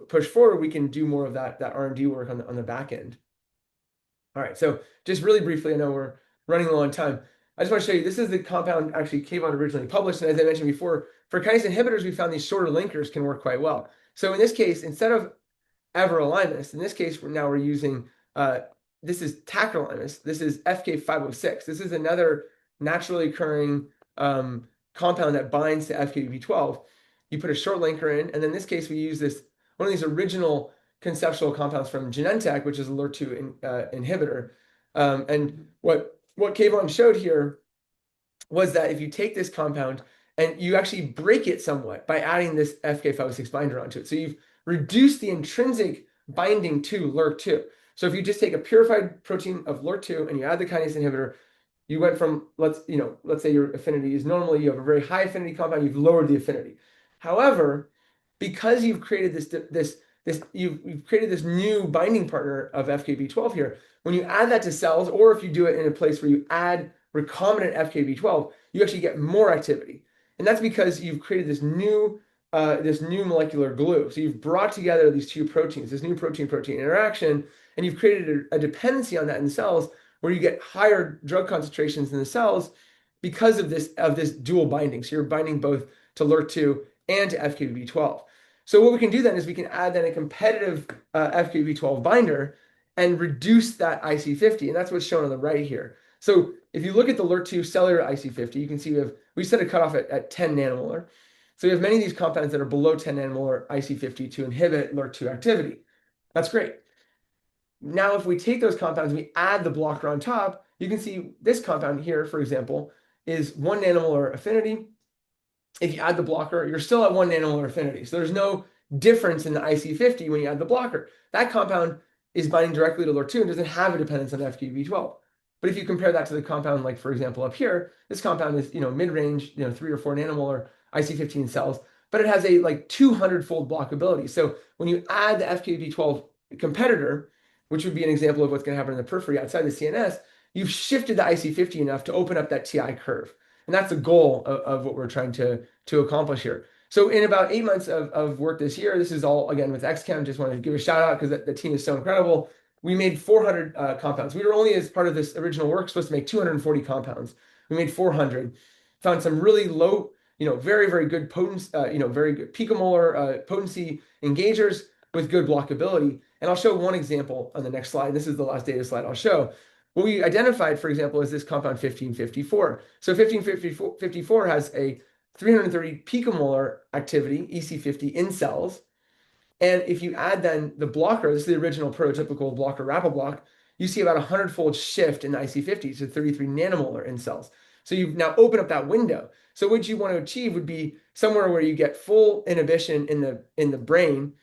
push forward, we can do more of that R&D work on the back end. All right, so just really briefly, I know we're running low on time. I just want to show you, this is the compound actually Kayvon originally published, and as I mentioned before, for kinase inhibitors, we found these shorter linkers can work quite well. So in this case, instead of everolimus, in this case, we're using, this is tacrolimus, this is FK506. This is another naturally occurring compound that binds to FKB12. You put a short linker in, and in this case, we use one of these original conceptual compounds from Genentech, which is a LRRK2 inhibitor. And what Kayvon showed here was that if you take this compound and you actually break it somewhat by adding this FK506 binder onto it, so you've reduced the intrinsic binding to LRRK2. So if you just take a purified protein of LRRK2 and you add the kinase inhibitor, you went from, let's say your affinity is normally, you have a very high affinity compound, you've lowered the affinity. However, because you've created you've created this new binding partner of FKB12 here, when you add that to cells, or if you do it in a place where you add recombinant FKB12, you actually get more activity. And that's because you've created this new molecular glue. So you've brought together these two proteins, this new protein-protein interaction, and you've created a dependency on that in the cells, where you get higher drug concentrations in the cells because of this dual binding. So you're binding both to LRRK2 and to FKB12. So what we can do then is we can add then a competitive FKB12 binder and reduce that IC50, and that's what's shown on the right here. So if you look at the LRT2 cellular IC50, you can see we set a cutoff at 10 nanomolar. So we have many of these compounds that are below 10 nanomolar IC50 to inhibit LRT2 activity. That's great. Now, if we take those compounds and we add the blocker on top, you can see this compound here, for example, is 1 nanomolar affinity. If you add the blocker, you're still at 1 nanomolar affinity. So there's no difference in the IC50 when you add the blocker. That compound is binding directly to LRT2 and doesn't have a dependence on FKB12. But if you compare that to the compound, like for example up here, this compound is mid-range, 3 or 4 nanomolar IC15 cells, but it has a like 200-fold blockability. So when you add the FKB12 competitor, which would be an example of what's going to happen in the periphery outside the CNS, you've shifted the IC50 enough to open up that TI curve. And that's the goal of what we're trying to accomplish here. So in about 8 months of work this year, this is all, again, with XChem, just wanted to give a shout out because the team is so incredible. We made 400 compounds. We were only, as part of this original work, supposed to make 240 compounds. We made 400, found some really low, very, very good potency, very good picomolar potency engagers with good blockability. And I'll show one example on the next slide. This is the last data slide I'll show. What we identified, for example, is this compound 1554. So 1554 has a 330 picomolar activity, EC50, in cells. And if you add then the blocker, this is the original prototypical blocker rapalogs, you see about a 100-fold shift in the IC50 to 33 nanomolar in cells. So you've now opened up that window. So what you want to achieve would be somewhere where you get full inhibition in the brain,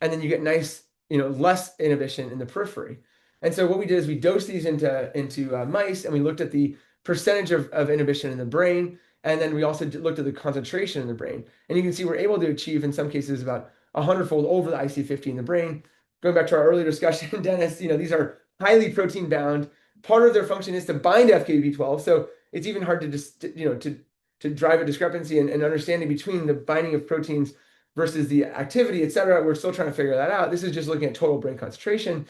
and then you get nice, less inhibition in the periphery. And so what we did is we dosed these into mice, and we looked at the percentage of inhibition in the brain, and then we also looked at the concentration in the brain. And you can see we're able to achieve, in some cases, about 100-fold over the IC50 in the brain. Going back to our earlier discussion, Dennis, these are highly protein bound. Part of their function is to bind FKB12, so it's even hard to just, to drive a discrepancy and understanding between the binding of proteins versus the activity, et cetera. We're still trying to figure that out. This is just looking at total brain concentration.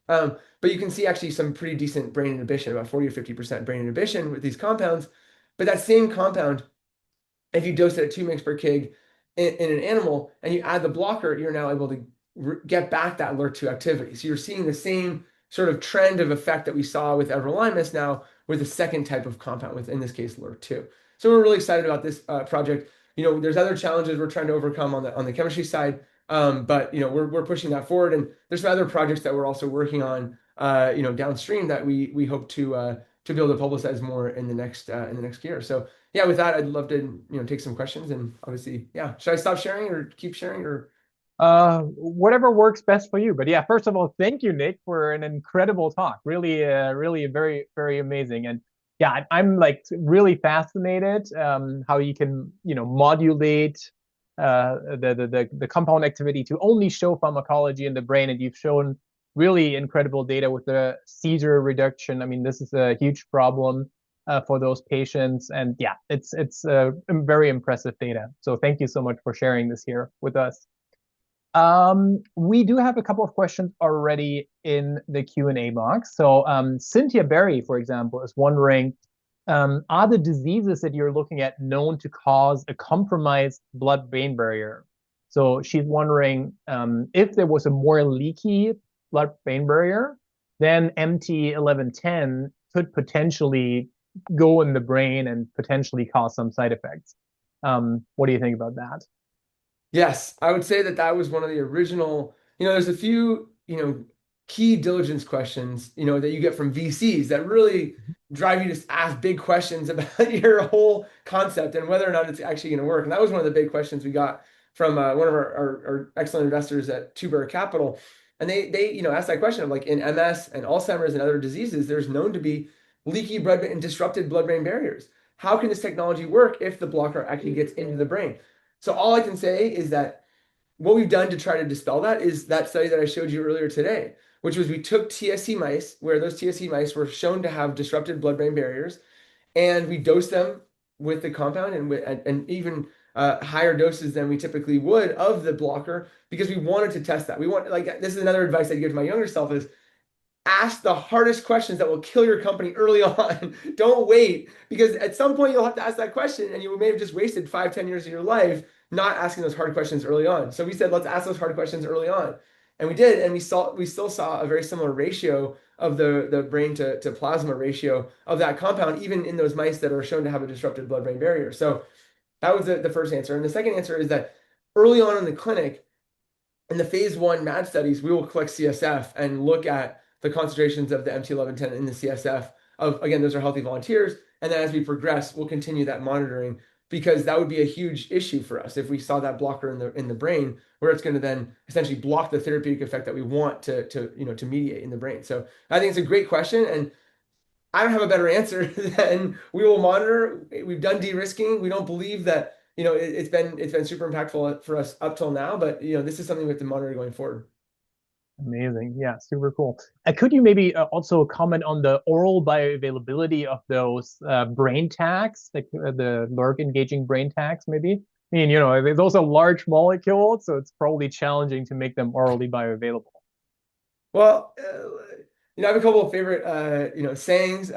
But you can see actually some pretty decent brain inhibition, about 40 or 50% brain inhibition with these compounds. But that same compound, if you dose it at 2 mg per kg in an animal and you add the blocker, you're now able to get back that LRT2 activity. So you're seeing the same sort of trend of effect that we saw with everolimus now with a second type of compound, with, in this case, LRT2. So we're really excited about this project. There's other challenges we're trying to overcome on the chemistry side. But we're pushing that forward, and there's some other projects that we're also working on, downstream that we hope to be able to publicize more in the next year. So yeah, with that, I'd love to take some questions, and obviously, yeah, should I stop sharing or keep sharing or? Whatever works best for you. But yeah, first of all, thank you, Nick, for an incredible talk. Really, really very, very amazing. And yeah, I'm like really fascinated how you can modulate the compound activity to only show pharmacology in the brain, and you've shown really incredible data with the seizure reduction. I mean, this is a huge problem for those patients, and yeah, it's very impressive data. So thank you so much for sharing this here with us. We do have a couple of questions already in the Q&A box. So Cynthia Berry, for example, is wondering, are the diseases that you're looking at known to cause a compromised blood-brain barrier? So she's wondering if there was a more leaky blood-brain barrier, then MT1110 could potentially go in the brain and potentially cause some side effects. What do you think about that? Yes, I would say that was one of the original, there's a few, key diligence questions, that you get from VCs that really drive you to ask big questions about your whole concept and whether or not it's actually going to work. And that was one of the big questions we got from one of our excellent investors at Two Bear Capital. And they asked that question of, like, in MS and Alzheimer's and other diseases, there's known to be leaky blood and disrupted blood-brain barriers. How can this technology work if the blocker actually gets into the brain? So all I can say is that what we've done to try to dispel that is that study that I showed you earlier today, which was we took TSC mice, where those TSC mice were shown to have disrupted blood-brain barriers, and we dosed them with the compound and even higher doses than we typically would of the blocker, because we wanted to test that. This is another advice I give to my younger self is, ask the hardest questions that will kill your company early on. Don't wait, because at some point you'll have to ask that question, and you may have just wasted 5-10 years of your life not asking those hard questions early on. So we said, let's ask those hard questions early on. And we did, and we still saw a very similar ratio of the brain to plasma ratio of that compound, even in those mice that are shown to have a disrupted blood-brain barrier. So that was the first answer. And the second answer is that early on in the clinic, in the phase 1 MAD studies, we will collect CSF and look at the concentrations of the MT1110 in the CSF of, again, those are healthy volunteers. And then as we progress, we'll continue that monitoring because that would be a huge issue for us if we saw that blocker in the brain, where it's going to then essentially block the therapeutic effect that we want to mediate in the brain. So I think it's a great question, and I don't have a better answer than we will monitor. We've done de-risking. We don't believe that, it's been super impactful for us up till now, but this is something we have to monitor going forward. Amazing. Yeah, super cool. Could you maybe also comment on the oral bioavailability of those brain tags, like the lurk engaging brain tags, maybe? I mean, those are large molecules, so it's probably challenging to make them orally bioavailable. Well, I have a couple of favorite, sayings.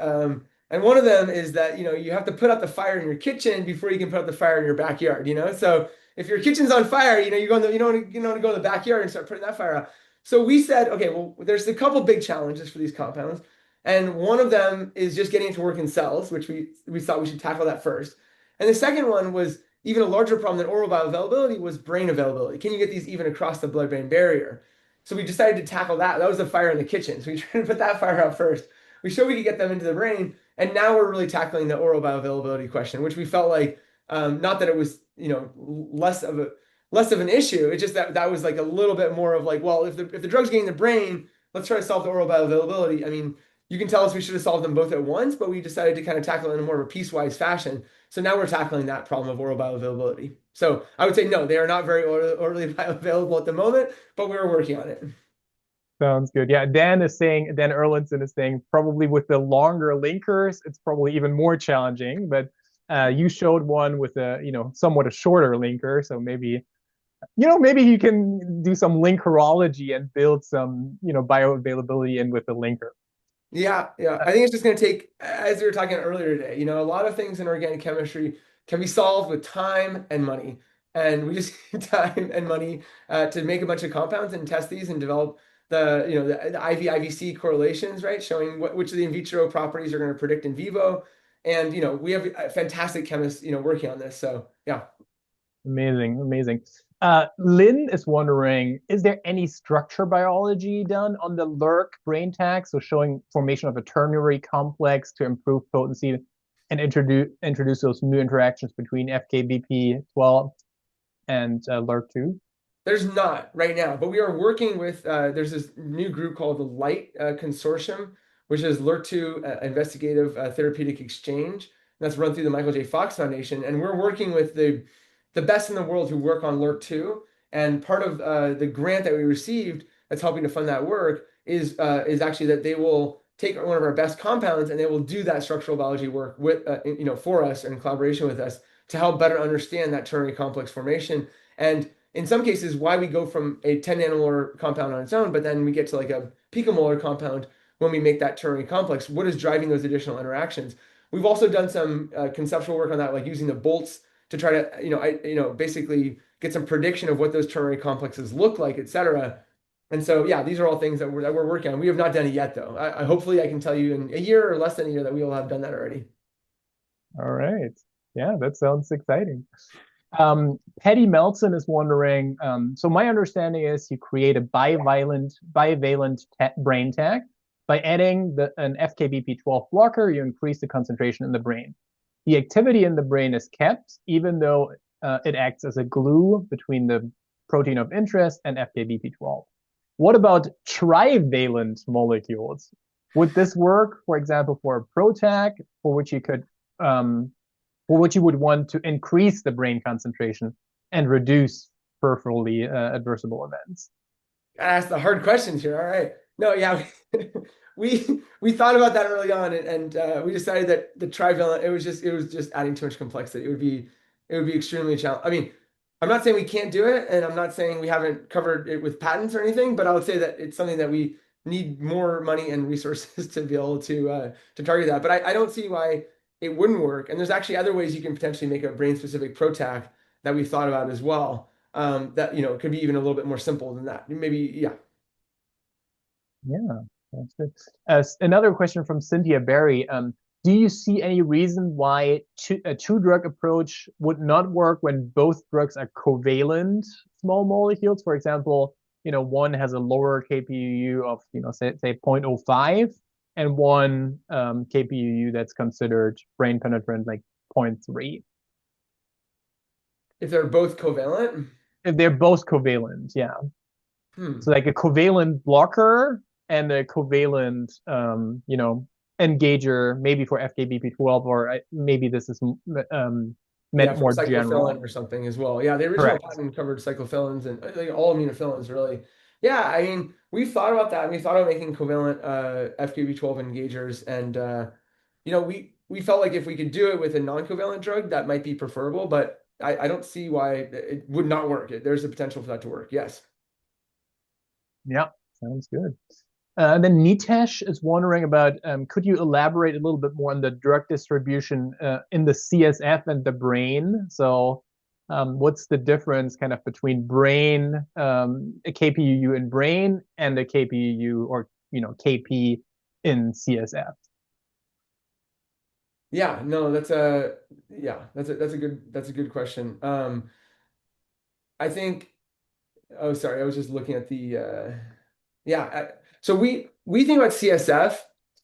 And one of them is that, you have to put out the fire in your kitchen before you can put out the fire in your backyard, So if your kitchen's on fire, you don't want to go in the backyard and start putting that fire out. So we said, okay, well, there's a couple big challenges for these compounds. And one of them is just getting it to work in cells, which we thought we should tackle that first. And the second one was even a larger problem than oral bioavailability was brain availability. Can you get these even across the blood-brain barrier? So we decided to tackle that. That was the fire in the kitchen. So we tried to put that fire out first. We showed we could get them into the brain. And now we're really tackling the oral bioavailability question, which we felt like, not that it was, less of an issue. It's just that was like a little bit more of like, well, if the drug's getting in the brain, let's try to solve the oral bioavailability. I mean, you can tell us we should have solved them both at once, but we decided to kind of tackle it in a more of a piecewise fashion. So now we're tackling that problem of oral bioavailability. So I would say no, they are not very orally bioavailable at the moment, but we're working on it. Sounds good. Yeah, Dan Erlandson is saying probably with the longer linkers, it's probably even more challenging. But you showed one with a, somewhat a shorter linker, so maybe you can do some linkerology and build some, bioavailability in with the linker. Yeah, yeah. I think it's just going to take, as we were talking earlier today, a lot of things in organic chemistry can be solved with time and money. And we just need time and money to make a bunch of compounds and test these and develop the IV-IVC correlations, right? Showing which of the in vitro properties are going to predict in vivo. And, we have fantastic chemists, working on this. So, yeah. Amazing, amazing. Lynn is wondering, is there any structure biology done on the lurk brain tag? So showing formation of a ternary complex to improve potency and introduce those new interactions between FKBP12 and lurk2? There's not right now, but we are working with, there's this new group called the LIGHT Consortium, which is LRRK2 Investigative Therapeutic Exchange. That's run through the Michael J. Fox Foundation. And we're working with the best in the world who work on LRRK2. And part of the grant that we received that's helping to fund that work is actually that they will take one of our best compounds and they will do that structural biology work with, for us in collaboration with us to help better understand that ternary complex formation. And in some cases, why we go from a 10 nanomolar compound on its own, but then we get to like a picomolar compound when we make that ternary complex. What is driving those additional interactions? We've also done some conceptual work on that, like using the bolts to try to, basically get some prediction of what those ternary complexes look like, et cetera. And so, yeah, these are all things that we're working on. We have not done it yet, though. Hopefully I can tell you in a year or less than a year that we will have done that already. All right. Yeah, that sounds exciting. Petty Melton is wondering, so my understanding is you create a bivalent brain tag. By adding an FKBP12 blocker, you increase the concentration in the brain. The activity in the brain is kept, even though it acts as a glue between the protein of interest and FKBP12. What about trivalent molecules? Would this work, for example, for a PROTAC, for which you would want to increase the brain concentration and reduce peripherally adversible events? Gotta ask the hard questions here. All right. No, yeah, we thought about that early on, and we decided that the trivalent it was just adding too much complexity. It would be extremely challenging. I mean, I'm not saying we can't do it, and I'm not saying we haven't covered it with patents or anything, but I would say that it's something that we need more money and resources to be able to target that. But I don't see why it wouldn't work. And there's actually other ways you can potentially make a brain-specific PROTAC that we've thought about as well. That could be even a little bit more simple than that. Maybe, yeah. Yeah, That's good. Another question from Cynthia Berry. Do you see any reason why a two-drug approach would not work when both drugs are covalent small molecules? For example, one has a lower KPUU of, say zero point zero 0.05 and one KPUU that's considered brain penetrant like zero point 0.3. If they're both covalent? If they're both covalent, yeah. So Hmm. like a covalent blocker and a covalent, engager, maybe for FKBP12, or maybe this is Yeah, meant for more cyclophilin general. or something as well. Yeah, the original Correct. patent covered cyclophilins and like all immunophilins, really. Yeah, I mean, we've thought about that. We thought about making covalent FKB12 engagers, and we felt like if we could do it with a non-covalent drug, that might be preferable. But I don't see why it would not work. There's a potential for that to work. Yes. Yeah, sounds good. And then Nitesh is wondering about, could you elaborate a little bit more on the drug distribution in the CSF and the brain? So, what's the difference kind of between brain, a KPUU in brain and a KPUU or, KP in CSF? Yeah. No, that's a good question. I think. Oh, sorry. I was just looking at the yeah. So we think about CSF,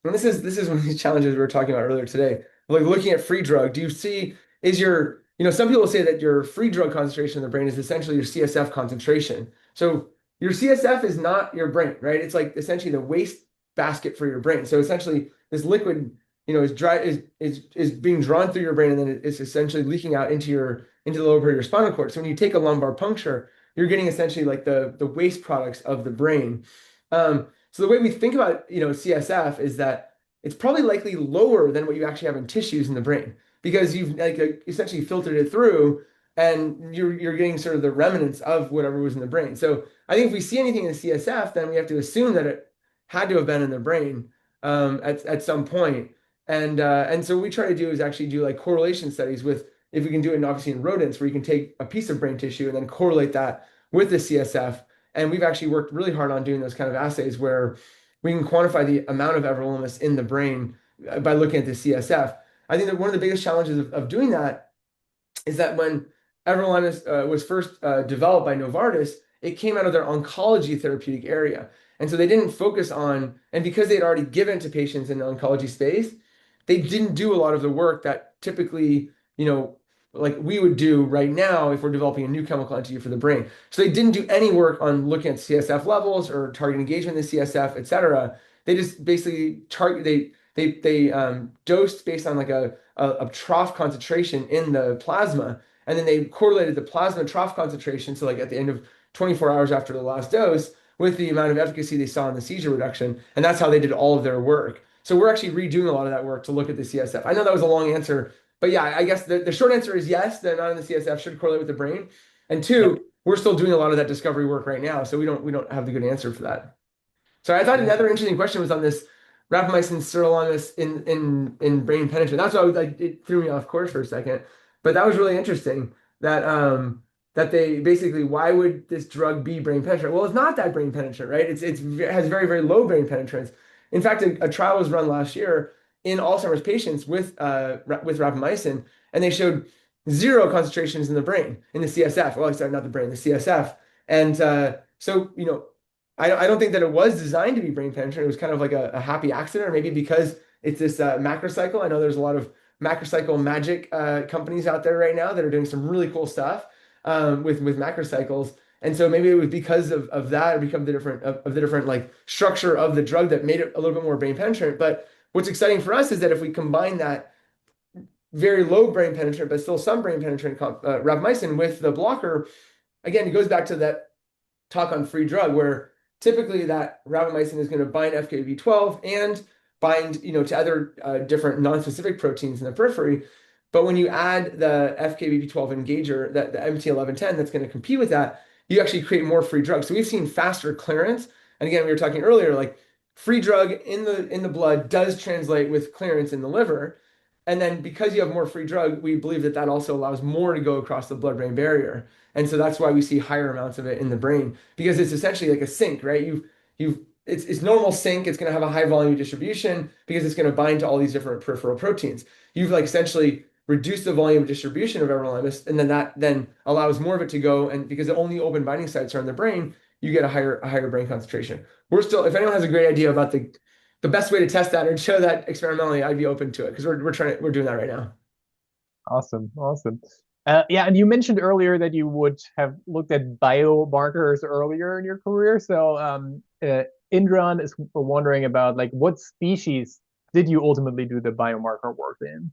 and this is one of these challenges we were talking about earlier today. Like looking at free drug, do you see is your some people say that your free drug concentration in the brain is essentially your CSF concentration. So your CSF is not your brain, right? It's like essentially the waste basket for your brain. So essentially this liquid, is dry is being drawn through your brain and then it's essentially leaking out into the lower part of your spinal cord. So when you take a lumbar puncture, you're getting essentially like the waste products of the brain. So the way we think about CSF is that it's probably likely lower than what you actually have in tissues in the brain because you've like essentially filtered it through and you're getting sort of the remnants of whatever was in the brain. So I think if we see anything in the CSF, then we have to assume that it had to have been in the brain at some point. And so what we try to do is actually do like correlation studies with if we can do it obviously in rodents where you can take a piece of brain tissue and then correlate that with the CSF. And we've actually worked really hard on doing those kind of assays where we can quantify the amount of everolimus in the brain by looking at the CSF. I think that one of the biggest challenges of doing that is that when everolimus was first developed by Novartis, it came out of their oncology therapeutic area. And so they didn't focus on, and because they had already given to patients in the oncology space, they didn't do a lot of the work that typically, like we would do right now if we're developing a new chemical entity for the brain. So they didn't do any work on looking at CSF levels or target engagement in the CSF, et cetera. They just basically target they dosed based on like a trough concentration in the plasma, and then they correlated the plasma trough concentration. So like at the end of 24 hours after the last dose with the amount of efficacy they saw in the seizure reduction, and that's how they did all of their work. So we're actually redoing a lot of that work to look at the CSF. I know that was a long answer, but yeah, I guess the short answer is yes, the amount in the CSF should correlate with the brain. And Yep. two, we're still doing a lot of that discovery work right now, so we don't have the good answer for that. So I thought Yeah. another interesting question was on this rapamycin sirolimus in brain penetrant. That's why it threw me off course for a second. But that was really interesting that they basically why would this drug be brain penetrant? Well, it's not that brain penetrant, right? It has very, very low brain penetrance. In fact, a trial was run last year in Alzheimer's patients with rapamycin, and they showed zero concentrations in the brain, in the CSF. Well, sorry, not the brain, the CSF. And so, I don't think that it was designed to be brain penetrant. It was kind of like a happy accident, or maybe because it's this macrocycle. I know there's a lot of macrocycle magic companies out there right now that are doing some really cool stuff with macrocycles. And so maybe it was because of that, or become the different of the different like structure of the drug that made it a little bit more brain penetrant. But what's exciting for us is that if we combine that very low brain penetrant, but still some brain penetrant rapamycin with the blocker, again, it goes back to that talk on free drug, where typically that rapamycin is going to bind FKB12 and bind, to other different non-specific proteins in the periphery. But when you add the FKBP12 engager, that the MT1110 that's going to compete with that, you actually create more free drug. So we've seen faster clearance. And again, we were talking earlier, like free drug in the blood does translate with clearance in the liver. And then because you have more free drug, we believe that that also allows more to go across the blood-brain barrier. And so that's why we see higher amounts of it in the brain because it's essentially like a sink, right? it's normal sync. It's going to have a high volume distribution because it's going to bind to all these different peripheral proteins. You've like essentially reduced the volume of distribution of everolimus, and then that then allows more of it to go. And because the only open binding sites are in the brain, you get a higher brain concentration. We're still, if anyone has a great idea about the best way to test that or show that experimentally, I'd be open to it because we're doing that right now. Awesome, awesome. Yeah, and you mentioned earlier that you would have looked at biomarkers earlier in your career. So, Indran is wondering about like what species did you ultimately do the biomarker work in?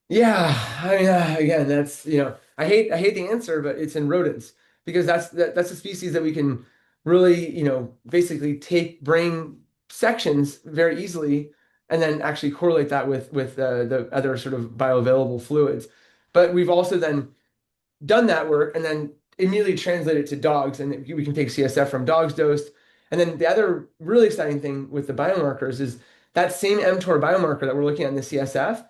Yeah, I mean, again, that's I hate the answer, but it's in rodents because that's a species that we can really basically take brain sections very easily and then actually correlate that with the other sort of bioavailable fluids. But we've also then done that work and then immediately translate it to dogs, and we can take CSF from dogs dosed. And then the other really exciting thing with the biomarkers is that same mTOR biomarker that we're looking at in the CSF.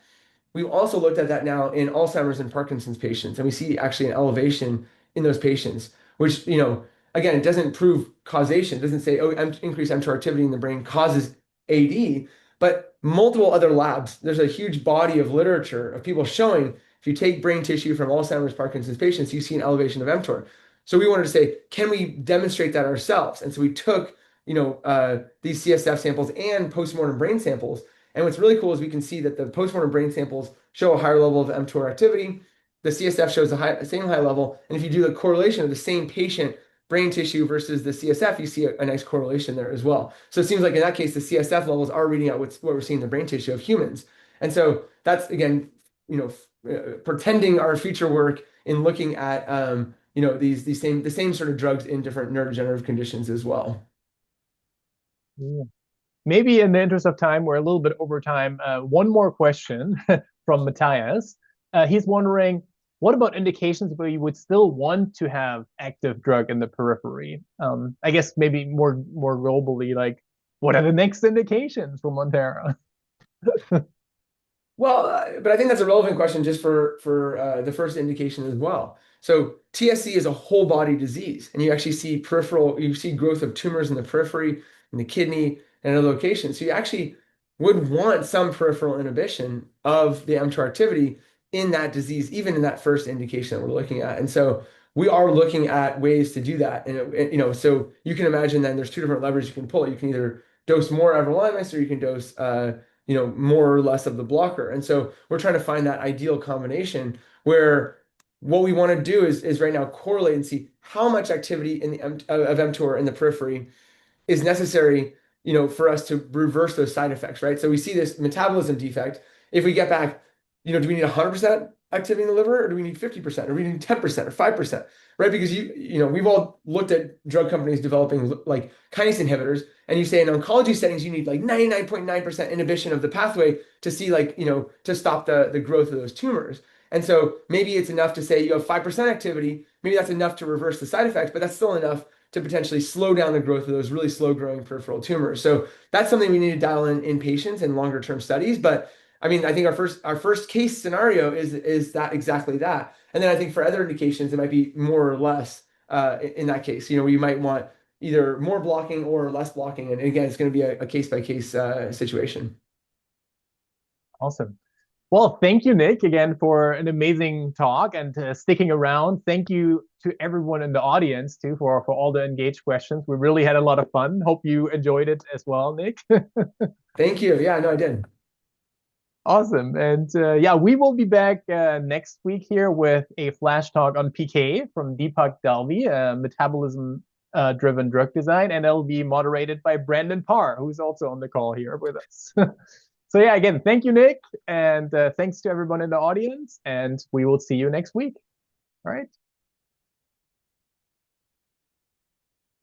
We've also looked at that now in Alzheimer's and Parkinson's patients, and we see actually an elevation in those patients, which, again, it doesn't prove causation. It doesn't say, oh, increased mTOR activity in the brain causes AD, but multiple other labs, there's a huge body of literature of people showing if you take brain tissue from Alzheimer's, Parkinson's patients, you see an elevation of mTOR. So we wanted to say, can we demonstrate that ourselves? And so we took, these CSF samples and postmortem brain samples. And what's really cool is we can see that the postmortem brain samples show a higher level of mTOR activity. The CSF shows the same high level. And if you do the correlation of the same patient brain tissue versus the CSF, you see a nice correlation there as well. So it seems like in that case, the CSF levels are reading out what we're seeing in the brain tissue of humans. And so that's, again, pretending our future work in looking at, the same sort of drugs in different neurodegenerative conditions as well. Yeah. Maybe in the interest of time, we're a little bit over time. One more question from Matthias. He's wondering, what about indications where you would still want to have active drug in the periphery? I guess maybe more globally, like what are the next indications for Montara? Well, but I think that's a relevant question just for the first indication as well. So TSC is a whole body disease, and you actually see you see growth of tumors in the periphery, in the kidney, and other locations. So you actually would want some peripheral inhibition of the mTOR activity in that disease, even in that first indication that we're looking at. And so we are looking at ways to do that. And so you can imagine then there's two different levers you can pull. You can either dose more everolimus or you can dose more or less of the blocker. And so we're trying to find that ideal combination where what we want to do is right now correlate and see how much activity in the of mTOR in the periphery is necessary, for us to reverse those side effects, right? So we see this metabolism defect. If we get back, do we need 100% activity in the liver, or do we need 50%, or do we need 10% or 5%, right? Because we've all looked at drug companies developing like kinase inhibitors, and you say in oncology settings you need like 99.9% inhibition of the pathway to see to stop the growth of those tumors. And so maybe it's enough to say you have 5% activity. Maybe that's enough to reverse the side effects, but that's still enough to potentially slow down the growth of those really slow growing peripheral tumors. So that's something we need to dial in patients and longer term studies. But I mean, I think our first case scenario is that exactly that. And then I think for other indications, it might be more or less in that case. We might want either more blocking or less blocking. And again, it's going to be a case by case situation. Awesome. Well, thank you, Nick, again for an amazing talk and sticking around. Thank you to everyone in the audience too for all the engaged questions. We really had a lot of fun. Hope you enjoyed it as well, Nick. Thank you. Yeah, no, I did. Awesome. And yeah, we will be back next week here with a flash talk on PK from Deepak Dalvi, metabolism driven drug design, and it'll be moderated by Brandon Parr, who's also on the call here with us. So yeah, again, thank you, Nick, and thanks to everyone in the audience, and we will see you next week. All right.